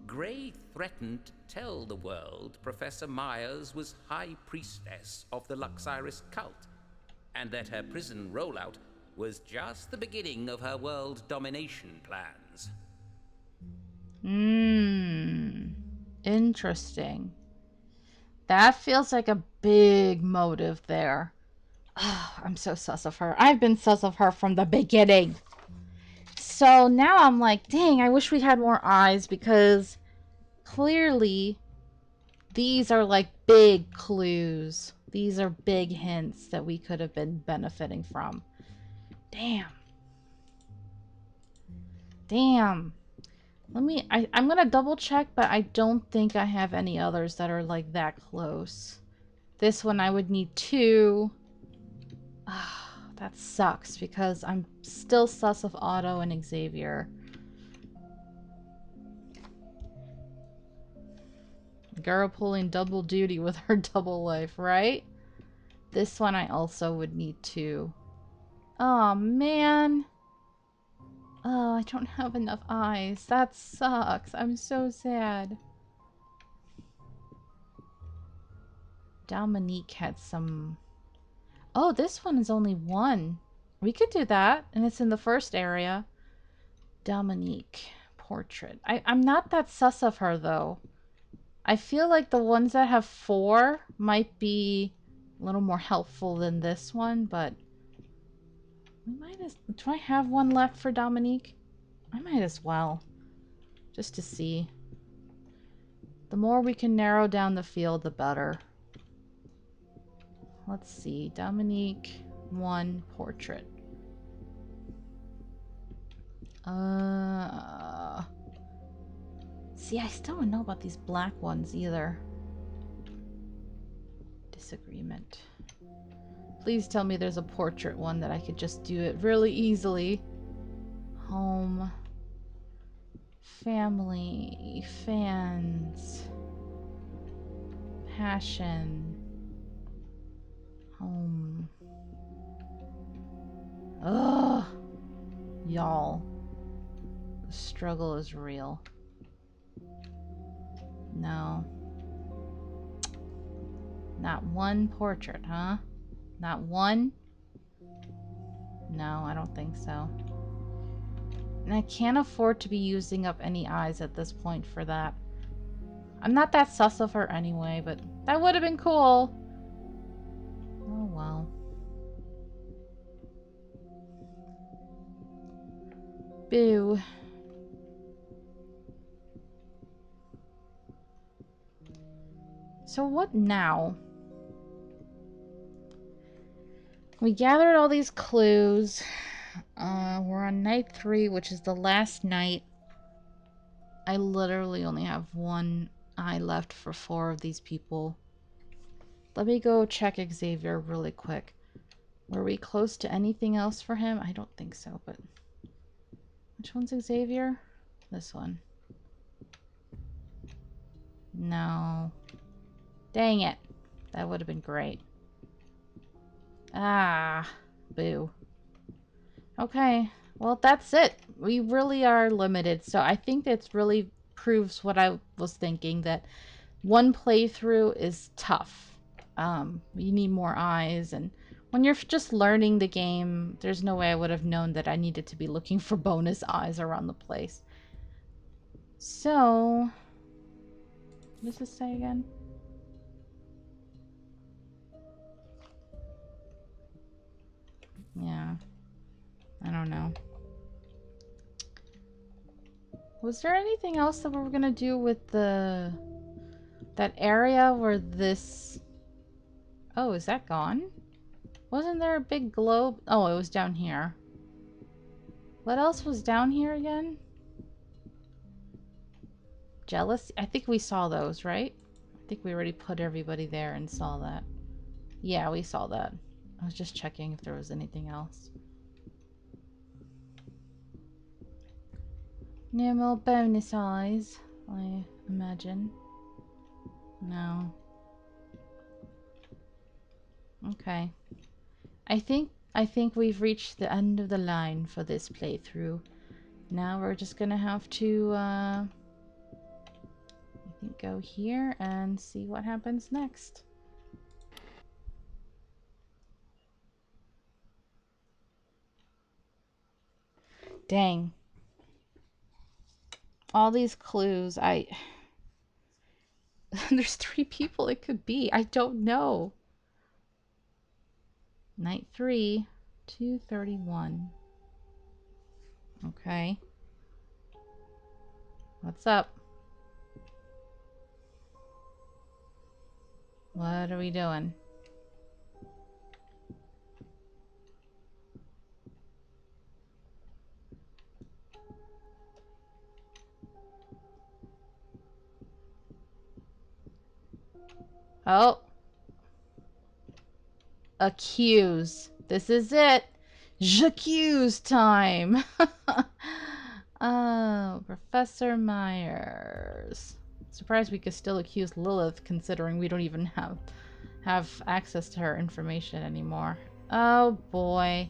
Grey threatened to tell the world Professor Myers was High Priestess of the Luxiris cult, and that her prison rollout was just the beginning of her world domination plans. Interesting. That feels like a big motive there. Oh, I'm so sus of her. I've been sus of her from the beginning. So now I'm like, dang, I wish we had more eyes, because clearly these are like big clues. These are big hints that we could have been benefiting from. Damn. Damn. I'm gonna double check, but I don't think I have any others that are like that close. This one I would need 2. That sucks because I'm still sus of Otto and Xavier. Girl pulling double duty with her double life, right? This one I also would need 2. Oh, man. Oh, I don't have enough eyes. That sucks. I'm so sad. Dominique had some... Oh, this one is only 1. We could do that, and it's in the first area. Dominique portrait. I'm not that sus of her, though. I feel like the ones that have 4 might be a little more helpful than this one, but... We might as... Do I have one left for Dominique? I might as well. Just to see. The more we can narrow down the field, the better. Let's see. Dominique 1 portrait. See, I still don't know about these black ones either. Disagreement. Please tell me there's a portrait one that I could just do it really easily. Home. Family. Fans. Passion. Home. Ugh. Y'all. The struggle is real. No. Not one portrait, huh? Not one? No, I don't think so. And I can't afford to be using up any eyes at this point for that. I'm not that sus of her anyway, but that would have been cool. Oh well. Boo. So what now? We gathered all these clues. We're on night 3, which is the last night. I literally only have 1 eye left for 4 of these people. Let me go check Xavier really quick. Were we close to anything else for him? I don't think so, but... Which one's Xavier? This one. No. Dang it. That would have been great. Ah. Boo. Okay. Well, that's it. We really are limited. So I think that really proves what I was thinking, that one playthrough is tough. You need more eyes, and when you're just learning the game, there's no way I would have known that I needed to be looking for bonus eyes around the place. So, what does this say again? Yeah. I don't know. Was there anything else that we were gonna do with that area where this... Oh, is that gone? Wasn't there a big globe? Oh, it was down here. What else was down here again? Jealousy? I think we saw those, right? I think we already put everybody there and saw that. Yeah, we saw that. I was just checking if there was anything else. No more bonus eyes, I imagine. No. Okay. I think we've reached the end of the line for this playthrough. Now we're just gonna have to I think go here and see what happens next. Dang. All these clues, there's 3 people it could be. I don't know. Night 3, 2:31. Okay. What's up? What are we doing? Oh. Accuse. This is it. J'accuse time. Oh, Professor Myers. Surprised we could still accuse Lilith considering we don't even have access to her information anymore. Oh boy.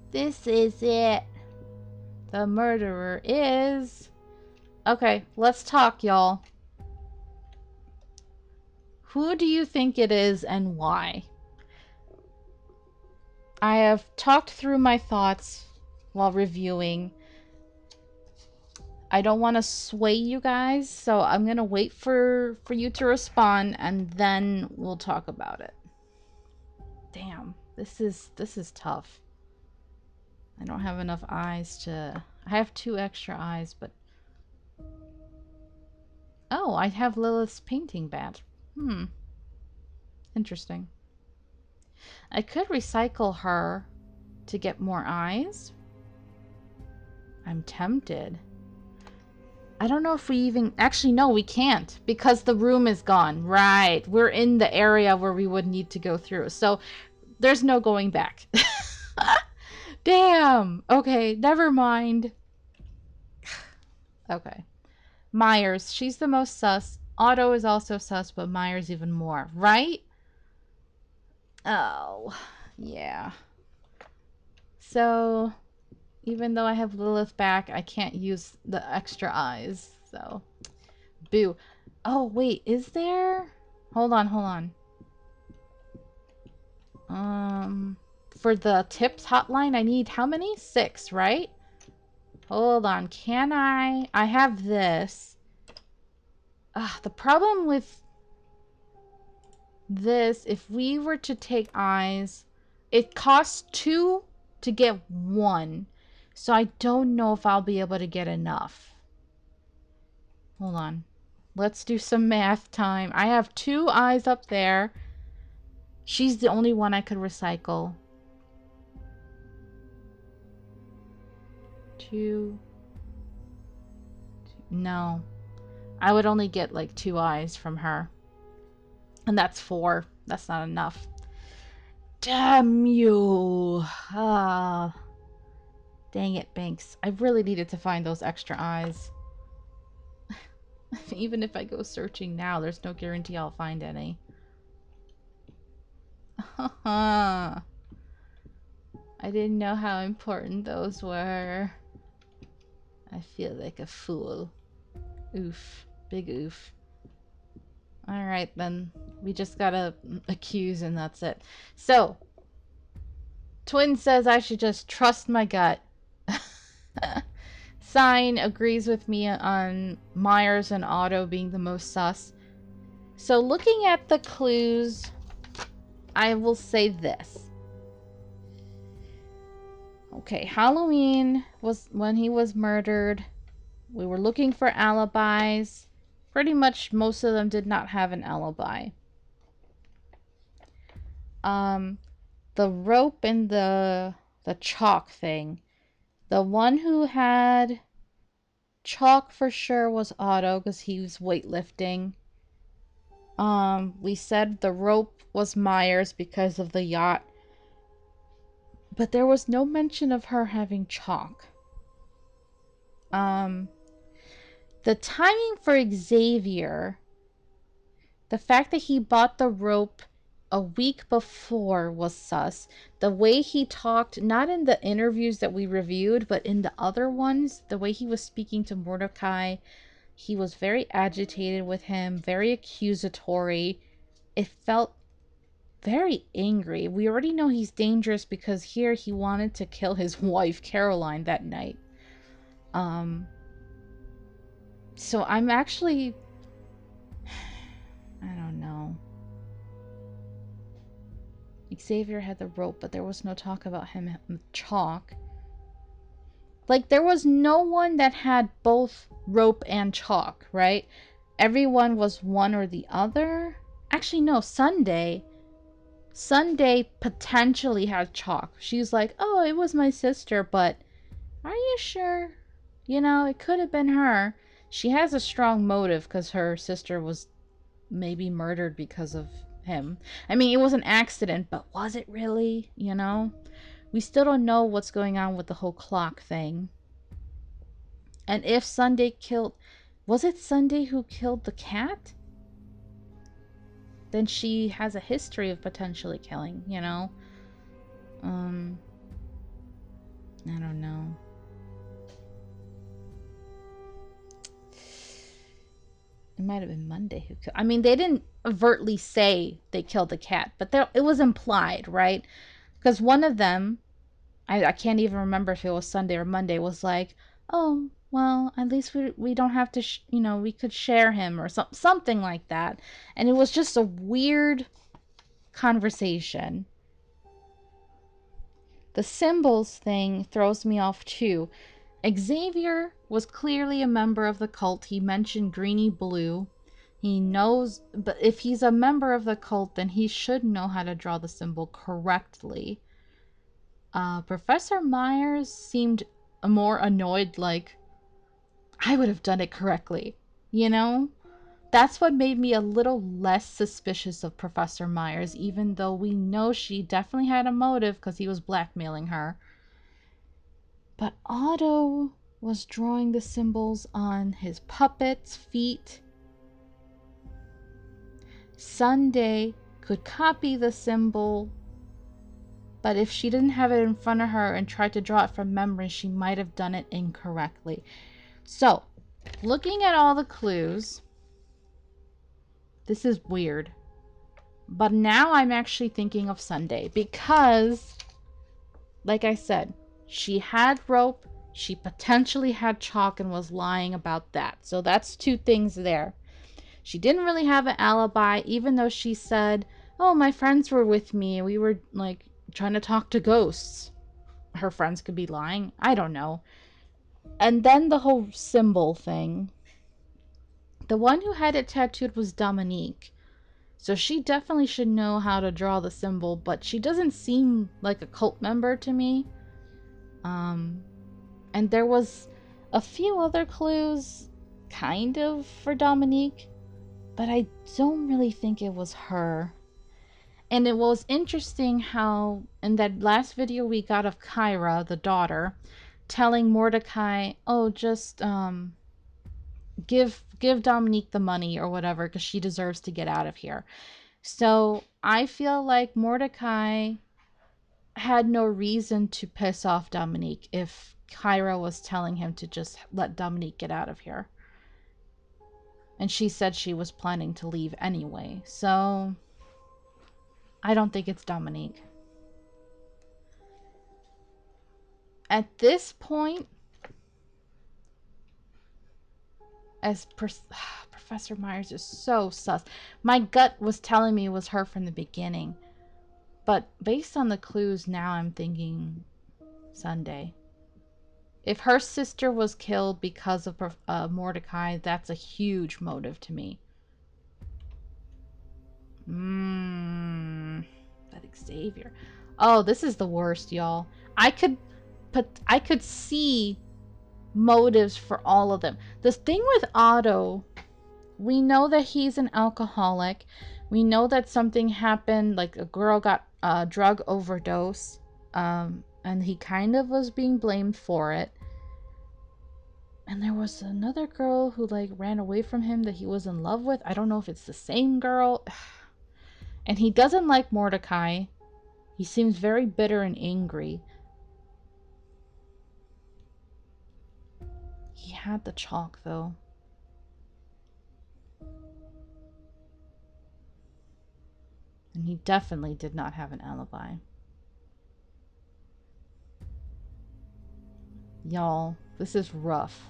This is it. The murderer is... Okay, let's talk, y'all. Who do you think it is and why? I have talked through my thoughts while reviewing. I don't want to sway you guys, so I'm going to wait for you to respond and then we'll talk about it. Damn, this is tough. I don't have enough eyes to... I have 2 extra eyes, but... Oh, I have Lilith's painting bat. Interesting. I could recycle her to get more eyes. I'm tempted. I don't know if we even... Actually, no, we can't. Because the room is gone. Right. We're in the area where we would need to go through. So, there's no going back. Damn. Okay, never mind. Okay. Myers. She's the most sus. Otto is also sus, but Myers even more. Right? Oh. Yeah. So... Even though I have Lilith back, I can't use the extra eyes, so... Boo. Oh, wait, is there? Hold on. For the tips hotline, I need how many? 6, right? Hold on, can I... I have this. The problem with this, if we were to take eyes, it costs 2 to get 1. So I don't know if I'll be able to get enough. Hold on. Let's do some math time. I have 2 eyes up there. She's the only one I could recycle. 2. No. I would only get like 2 eyes from her. And that's 4. That's not enough. Damn you. Dang it, Banks. I really needed to find those extra eyes. Even if I go searching now, there's no guarantee I'll find any. I didn't know how important those were. I feel like a fool. Oof. Big oof. Alright then. We just gotta accuse and that's it. So, Twin says I should just trust my gut. Sign agrees with me on Myers and Otto being the most sus. So looking at the clues, I will say this. Okay, Halloween was when he was murdered. We were looking for alibis. Pretty much most of them did not have an alibi. The rope and the chalk thing. The one who had chalk for sure was Otto because he was weightlifting. We said the rope was Myers because of the yacht. But there was no mention of her having chalk. The timing for Xavier, the fact that he bought the rope a week before was sus. The way he talked, not in the interviews that we reviewed, but in the other ones, the way he was speaking to Mordecai, he was very agitated with him, very accusatory. It felt very angry. We already know he's dangerous because here he wanted to kill his wife, Caroline, that night. So I'm actually... I don't know. Xavier had the rope, but there was no talk about him with chalk. Like, there was no one that had both rope and chalk, right? Everyone was one or the other. Actually, no, Sunday potentially had chalk. She's like, oh, it was my sister, but are you sure? You know, it could have been her. She has a strong motive because her sister was maybe murdered because of him. I mean, it was an accident, but was it really? You know? We still don't know what's going on with the whole clock thing. And if Sunday killed... Was it Sunday who killed the cat? Then she has a history of potentially killing, you know? I don't know. It might have been Monday who killed... I mean, they didn't overtly say they killed the cat, but it was implied, right? Because one of them, I can't even remember if it was Sunday or Monday, was like, oh, well, at least we don't have to, you know, we could share him or something like that. And it was just a weird conversation. The symbols thing throws me off too. Xavier was clearly a member of the cult. He mentioned greeny blue. He knows, but if he's a member of the cult, then he should know how to draw the symbol correctly. Professor Myers seemed more annoyed, like, I would have done it correctly, you know? That's what made me a little less suspicious of Professor Myers, even though we know she definitely had a motive because he was blackmailing her. But Otto was drawing the symbols on his puppet's feet. Sunday could copy the symbol, but if she didn't have it in front of her and tried to draw it from memory, she might have done it incorrectly. So, looking at all the clues, this is weird. But now I'm actually thinking of Sunday because, like I said, she had rope, she potentially had chalk and was lying about that. So that's two things there. She didn't really have an alibi, even though she said, oh, my friends were with me. We were, like, trying to talk to ghosts. Her friends could be lying. I don't know. And then the whole symbol thing. The one who had it tattooed was Dominique. So she definitely should know how to draw the symbol, but she doesn't seem like a cult member to me. And there was a few other clues, kind of, for Dominique, but I don't really think it was her. And it was interesting how in that last video we got of Kyra, the daughter, telling Mordecai, oh, just give Dominique the money or whatever because she deserves to get out of here. So I feel like Mordecai had no reason to piss off Dominique if Kyra was telling him to just let Dominique get out of here. And she said she was planning to leave anyway. So I don't think it's Dominique. At this point, as Professor Myers is so sus. My gut was telling me it was her from the beginning. But based on the clues, now I'm thinking Sunday. If her sister was killed because of Mordecai, that's a huge motive to me. That Xavier. Oh, this is the worst, y'all. I could see motives for all of them. The thing with Otto, we know that he's an alcoholic. We know that something happened, like a girl got a drug overdose, and he kind of was being blamed for it. And there was another girl who like ran away from him that he was in love with. I don't know if it's the same girl. And he doesn't like Mordecai. He seems very bitter and angry. He had the chalk though. And he definitely did not have an alibi. Y'all, this is rough.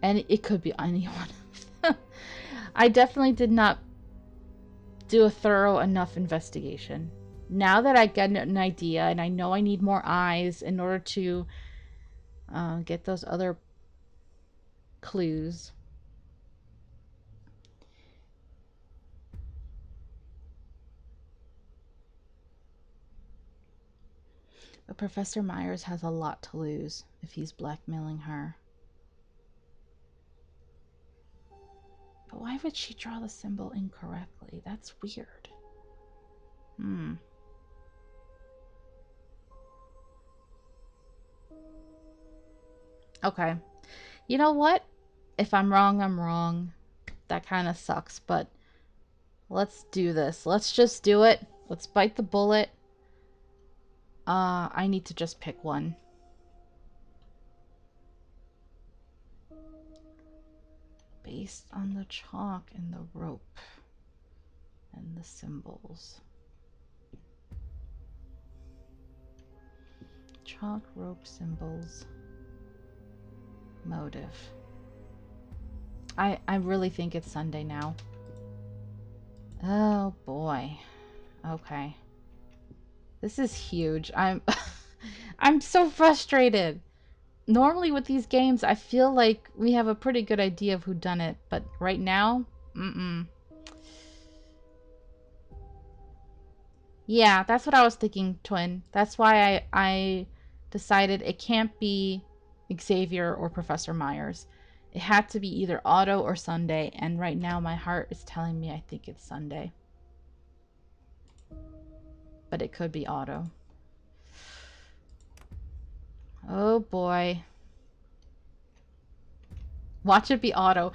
And it could be anyone. I definitely did not do a thorough enough investigation. Now that I get an idea and I know I need more eyes in order to get those other clues. But Professor Myers has a lot to lose if he's blackmailing her. But why Why would she draw the symbol incorrectly? That's weird. Okay. You know what? If I'm wrong, I'm wrong. That kind of sucks, but let's do this. Let's just do it. Let's bite the bullet. I need to just pick one. Based on the chalk and the rope and the symbols. Chalk, rope, symbols, motive. I really think it's Sunday now. Oh boy. Okay. This is huge. I'm I'm so frustrated. Normally with these games, I feel like we have a pretty good idea of whodunit, but right now, Yeah, that's what I was thinking, Twin. That's why I decided it can't be Xavier or Professor Myers. It had to be either Otto or Sunday, and right now my heart is telling me I think it's Sunday. But it could be Otto. Oh boy. Watch it be Otto.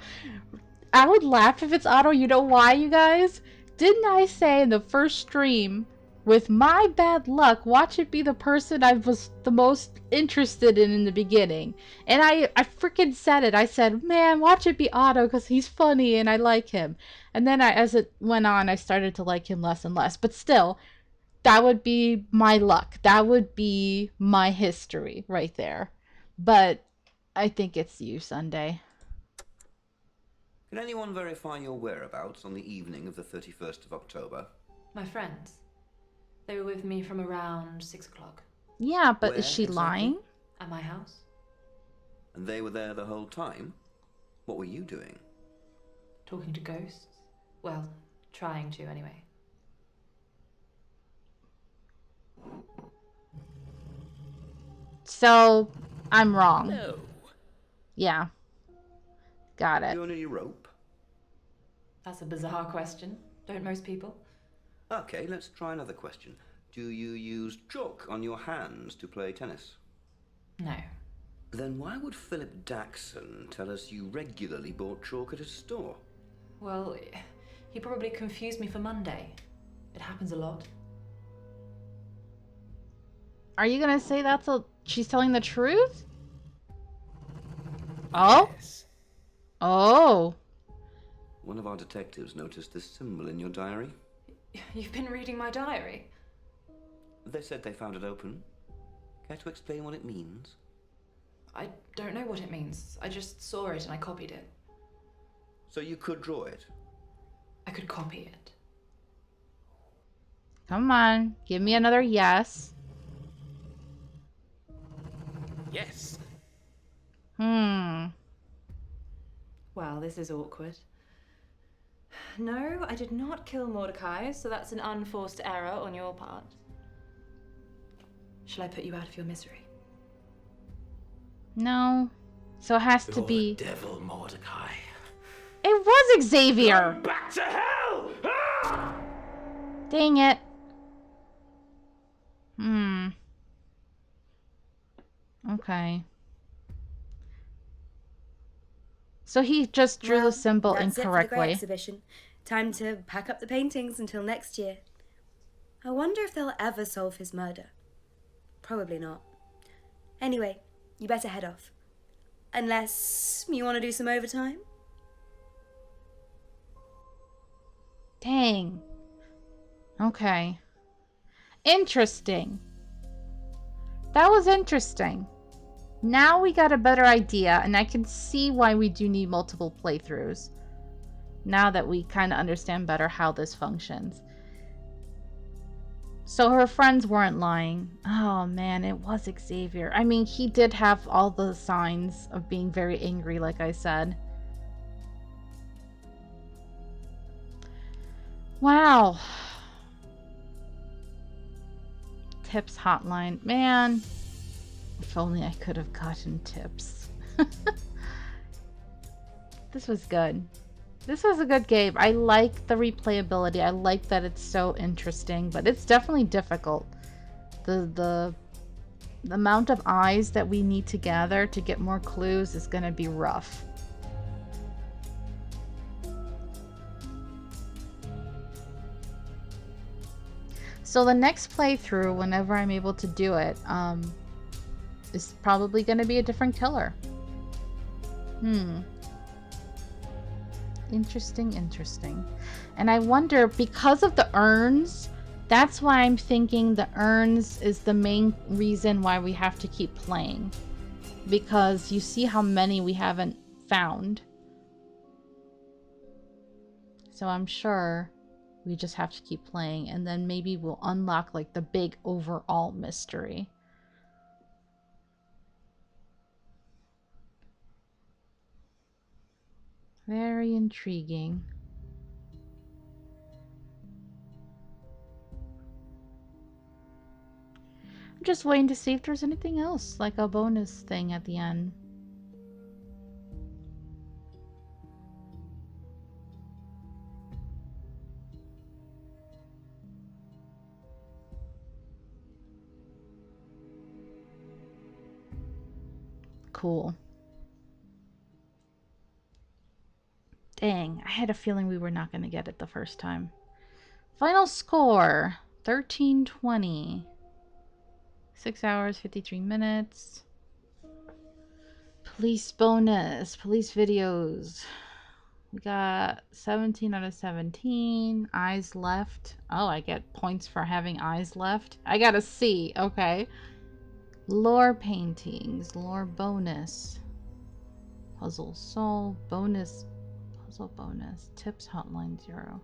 I would laugh if it's Otto. You know why, you guys? Didn't I say in the first stream, with my bad luck, watch it be the person I was the most interested in the beginning? And I freaking said it. I said, man, watch it be Otto because he's funny and I like him. And then as it went on, I started to like him less and less. But still, that would be my luck. That would be my history right there. But I think it's you, Sunday. Can anyone verify your whereabouts on the evening of the 31st of October? My friends. They were with me from around 6 o'clock. Yeah, but Where is she exactly? lying? At my house. And they were there the whole time? What were you doing? Talking to ghosts. Well, trying to anyway. So, I'm wrong. No. Yeah. Got it. You own any rope? That's a bizarre question. Don't most people? Okay, let's try another question. Do you use chalk on your hands to play tennis? No. Then why would Philip Daxon tell us you regularly bought chalk at his store? Well, he probably confused me for Monday. It happens a lot. Are you gonna say she's telling the truth? Oh? Yes. Oh. One of our detectives noticed this symbol in your diary. You've been reading my diary? They said they found it open. Care to explain what it means? I don't know what it means. I just saw it and I copied it. So you could draw it? I could copy it. Come on. Give me another yes. Yes. Well, this is awkward. No, I did not kill Mordecai, so that's an unforced error on your part. Shall I put you out of your misery? No. So it has to You're be... the devil, Mordecai. It was Xavier! Back to hell! Ah! Dang it. Okay. So he just drew the symbol that's it for the incorrectly. great exhibition. Time to pack up the paintings until next year. I wonder if they'll ever solve his murder. Probably not. Anyway, you better head off. Unless you want to do some overtime? Dang. Okay. Interesting. That was interesting. Now we got a better idea, and I can see why we do need multiple playthroughs. Now that we kind of understand better how this functions. So her friends weren't lying. Oh man, it was Xavier. I mean, he did have all the signs of being very angry, like I said. Wow. Tips hotline. Man, if only I could have gotten tips. This was good. This was a good game. I like the replayability. I like that it's so interesting, but it's definitely difficult. The amount of eyes that we need to gather to get more clues is going to be rough. So the next playthrough, whenever I'm able to do it, is probably going to be a different killer. Interesting, interesting. And I wonder, because of the urns, that's why I'm thinking the urns is the main reason why we have to keep playing. Because you see how many we haven't found. So I'm sure we just have to keep playing, and then maybe we'll unlock like the big overall mystery. Very intriguing. I'm just waiting to see if there's anything else, like a bonus thing at the end. Cool. Dang, I had a feeling we were not going to get it the first time. Final score, 1320. 6 hours, 53 minutes. Police bonus, police videos. We got 17 out of 17. Eyes left. Oh, I get points for having eyes left. I got a C. Okay. Lore paintings. Lore bonus. Puzzle soul. Bonus. Puzzle bonus. Tips hotline 0.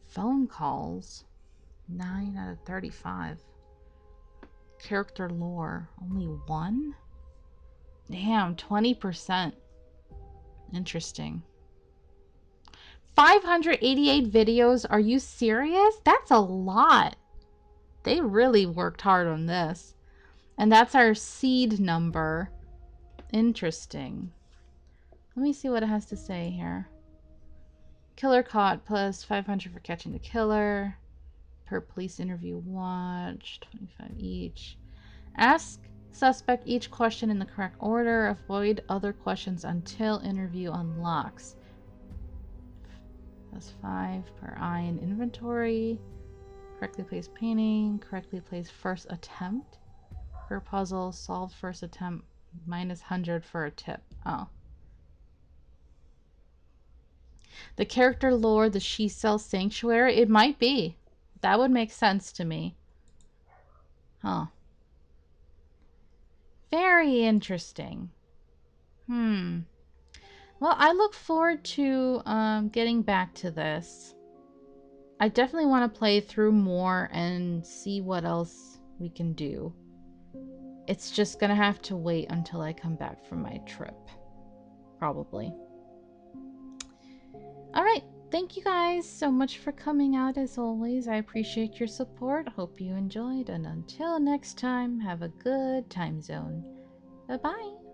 Phone calls. 9 out of 35. Character lore. Only 1? Damn, 20%. Interesting. 588 videos? Are you serious? That's a lot. They really worked hard on this. And that's our seed number. Interesting. Let me see what it has to say here. Killer caught plus 500 for catching the killer. Per police interview watched. 25 each. Ask suspect each question in the correct order. Avoid other questions until interview unlocks. That's 5 per eye in inventory. Correctly placed painting. Correctly placed first attempt. Per puzzle, solved first attempt. Minus 100 for a tip. Oh. The character lore, the She Cell Sanctuary? It might be. That would make sense to me. Huh. Very interesting. Well, I look forward to getting back to this. I definitely want to play through more and see what else we can do. It's just gonna have to wait until I come back from my trip. Probably. Alright, thank you guys so much for coming out as always. I appreciate your support. Hope you enjoyed, and until next time, have a good time zone. Bye-bye.